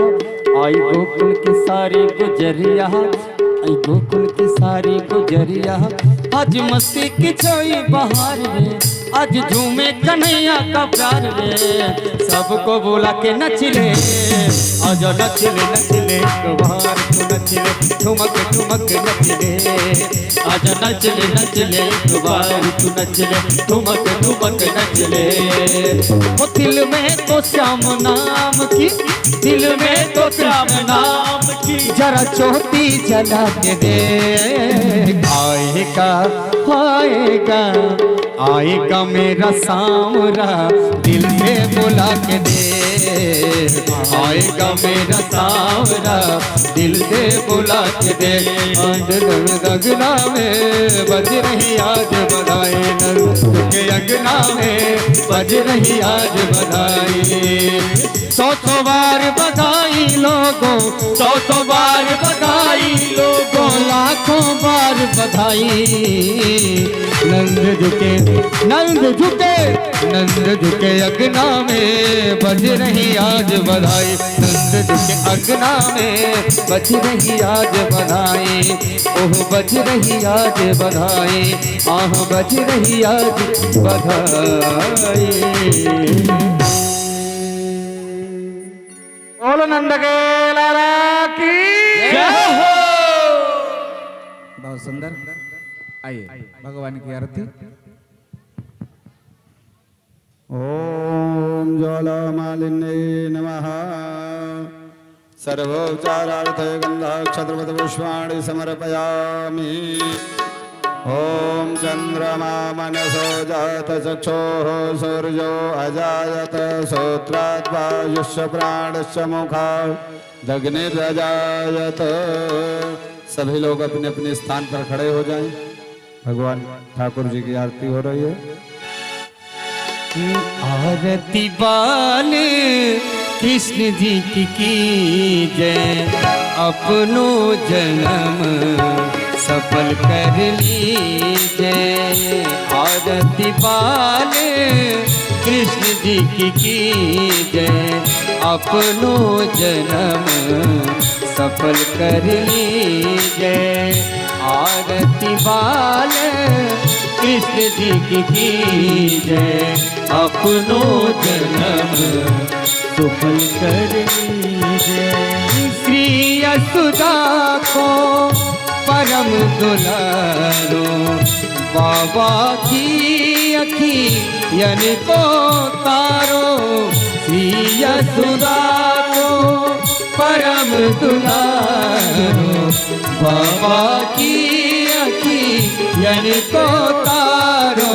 आई गोकुल की सारी गुजरिया, आई गोकुल की सारी गुजरिया। आज मस्ती की छाई बहार रे, आज झूमे कन्हैया का प्यार रे। सबको बुला के नचले, आज नचले नचले कुमार तू नचले, ठुमक ठुमक नचले। आज नचले नचले कुमार तू नचले, ठुमक ठुमक नचले। ओ दिल में तो श्याम नाम की, दिल में तो श्याम नाम की जरा ज्योति जला के दे। आएगा आएगा आएगा मेरा सांवरा दिल से बुला के दे। आएगा मेरा सांवरा दिल से बुला के दे। अंगना में बज रही आज बधाई, के अंगना में बज रही आज बधाई। 100 बार बधाई लोगों, 100 बार बधाई लोगों, लाखों बार बधाई। नंद झुके नंद झुके नंद झुके अंगना में बज रही आज बधाई, नंद झुके अंगना में बज रही आज बधाई। ओह बज रही आज बधाई, आह बज रही आज बधाई। बोलो नंद के लाला की जय हो। बहुत सुंदर। आइए भगवान की आरती। ओम ज्वालामालिन्ये नमः। सर्वोपचारार्थे गन्धाक्षत्रपद पुष्पाणि समर्पयामि। ओम चंद्रमा मनसो जात चक्षुः सूर्यो अजायत श्रोत्रात् वायुश्च प्राणश्च मुखात् दग्निरजायत। सभी लोग अपने अपने स्थान पर खड़े हो जाएं। भगवान ठाकुर जी की आरती हो रही है। आरती बाले कृष्ण जी की जय, अपनो जन्म सफल कर लीजिए। आरती बाले कृष्ण जी की जय, अपनो जन्म सफल कर लीजिए। आरती बाले कृष्ण जी की जय, अपनो जन्म सुफल कर लीजिए। श्री यशोदा को परम दुलारो, बाबा की अखियन को तारो। श्री यशोदा को परम दुलारो, बाबा की अखियन को तारो।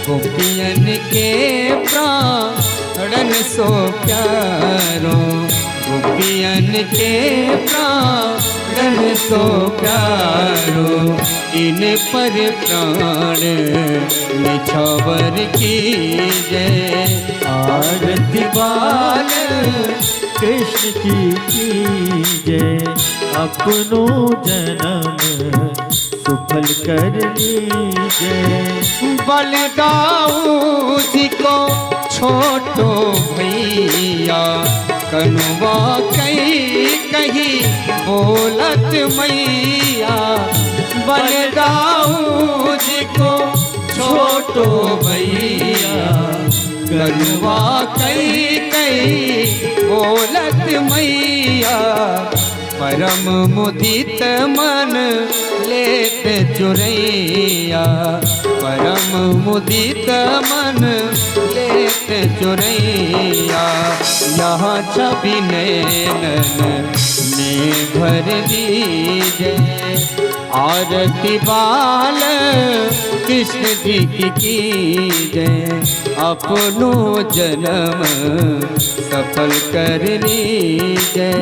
गोपियन के प्राणन सो प्यारो, गोपियन के प्राणन सो प्यारो। इन पर प्राण निछावर कीजय। आरती बाल कृष्ण की कीजिए। अपनो जन्म सुफल कर लीजिए। बलदाऊ जी को छोटो भैया, कनुआ कही बोलत मैया। बलदाऊ जी को छोटो भैया, कनुआ कही बोलत मैया। परम मुदित मन लेत चुरैया, परम मुदित मन लेत चुरैया। यहाँ छवि नैनन में भर दीजिए। आरती बाल कृष्ण जी की कीजिए। अपनो जन्म सफल कर लीजिए।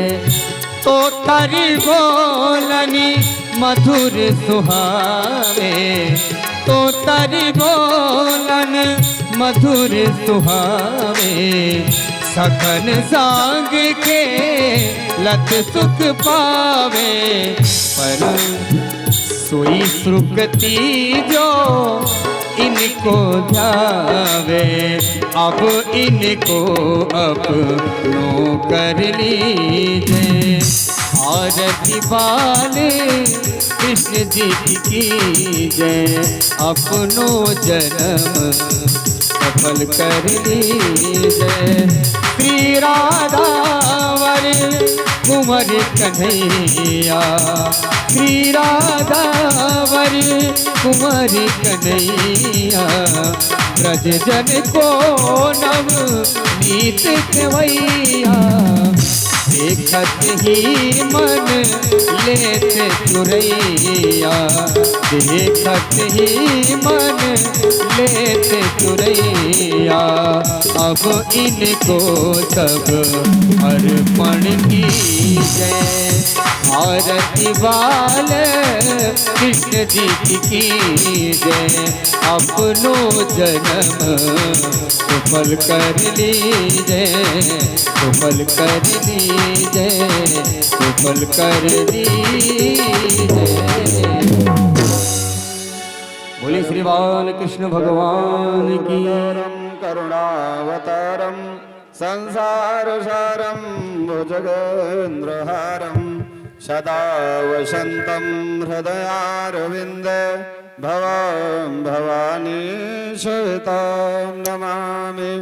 तो तारी बोलनी मधुर सुहावे, तो तारी बोलन मधुर सुहावे। सखन सांग के लत सुख पावे, पर सोई सुकृति जो इनको ध्यावे। अब इनको अपनो कर लीजिए। आरती बाले कृष्ण जी की कीजिए। अपनो जन्म सफल कर लीजिए। श्री राधावर कुंवर कन्हैया, श्री राधावर कुंवर कन्हैया। ब्रज जन को नव नीत खवैया। देखत ही मन लेत चुरैया, देखत ही मन लेत चुरैया। अब इनको सब अर्पण कीजिए। आरती बाल कृष्ण जी की कीजिए। अपनो जन्म सुफल कर लीजिए, सुफल कर लीजिए, सुफल कर लीजिए। बोले श्री बाल कृष्ण भगवान की। करुणावतारम संसारसारं भुजगेन्द्रहारं सदा वसन्तं हृदयारविन्दे भवां भवानी सहितां नमामि।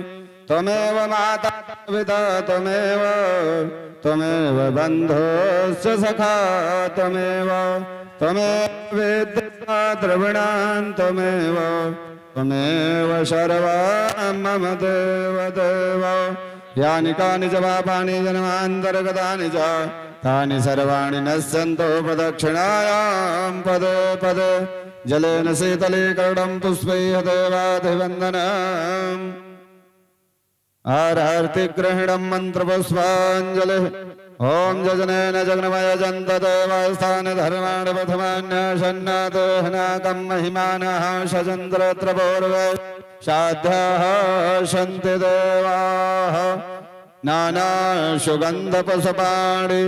त्वमेव माता पिता त्वमेव बन्धुश्च सखा त्वमेव विद्या द्रविणां त्वमेव सर्वं मम देव देव। यानि कानि च पापानि जन्मान्तर्गतानि च तानि सर्वाणि नश्यन्तो प्रदक्षिणायां पदे पदे। जलेन शीतलीकरणं पुष्पैः देवाधिवन्दनम् आरतिग्रहणं मन्त्रपुष्पाञ्जलिः। ओम जजनेन जग्नमय जन्त देवस्थान धर्माणि प्रथमान्यशन्नादेहनाकं महिमानः शजन्त्रत्र पूर्वे साध्याः सन्ति देवाः। नानासुगन्धपुष्पाणि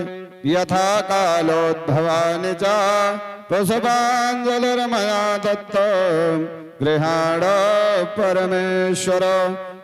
यथा कालोद्भवानि च पुष्पाञ्जलिर्मया दत्तं गृहाण परमेश्वर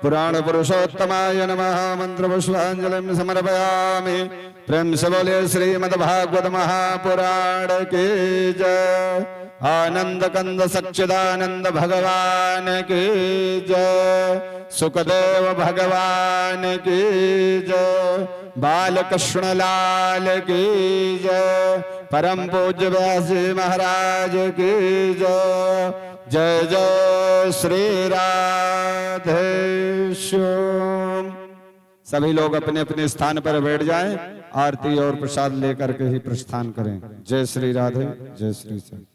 पुराण पुरुषोत्तमाय नमः मंत्र पुष्पांजलि समर्पयामि। प्रेम से बोले श्रीमद्भागवत महापुराण की जय। आनंद कंद सच्चिदानंद भगवान की जय। सुखदेव भगवान की जय। बालकृष्ण लाल की जय। परम पूज्य व्यास जी महाराज की जय। जय जय श्री राधे श्याम। सभी लोग अपने अपने स्थान पर बैठ जाएं, आरती और प्रसाद लेकर के ही प्रस्थान करें। जय श्री राधे, जय श्री श्याम।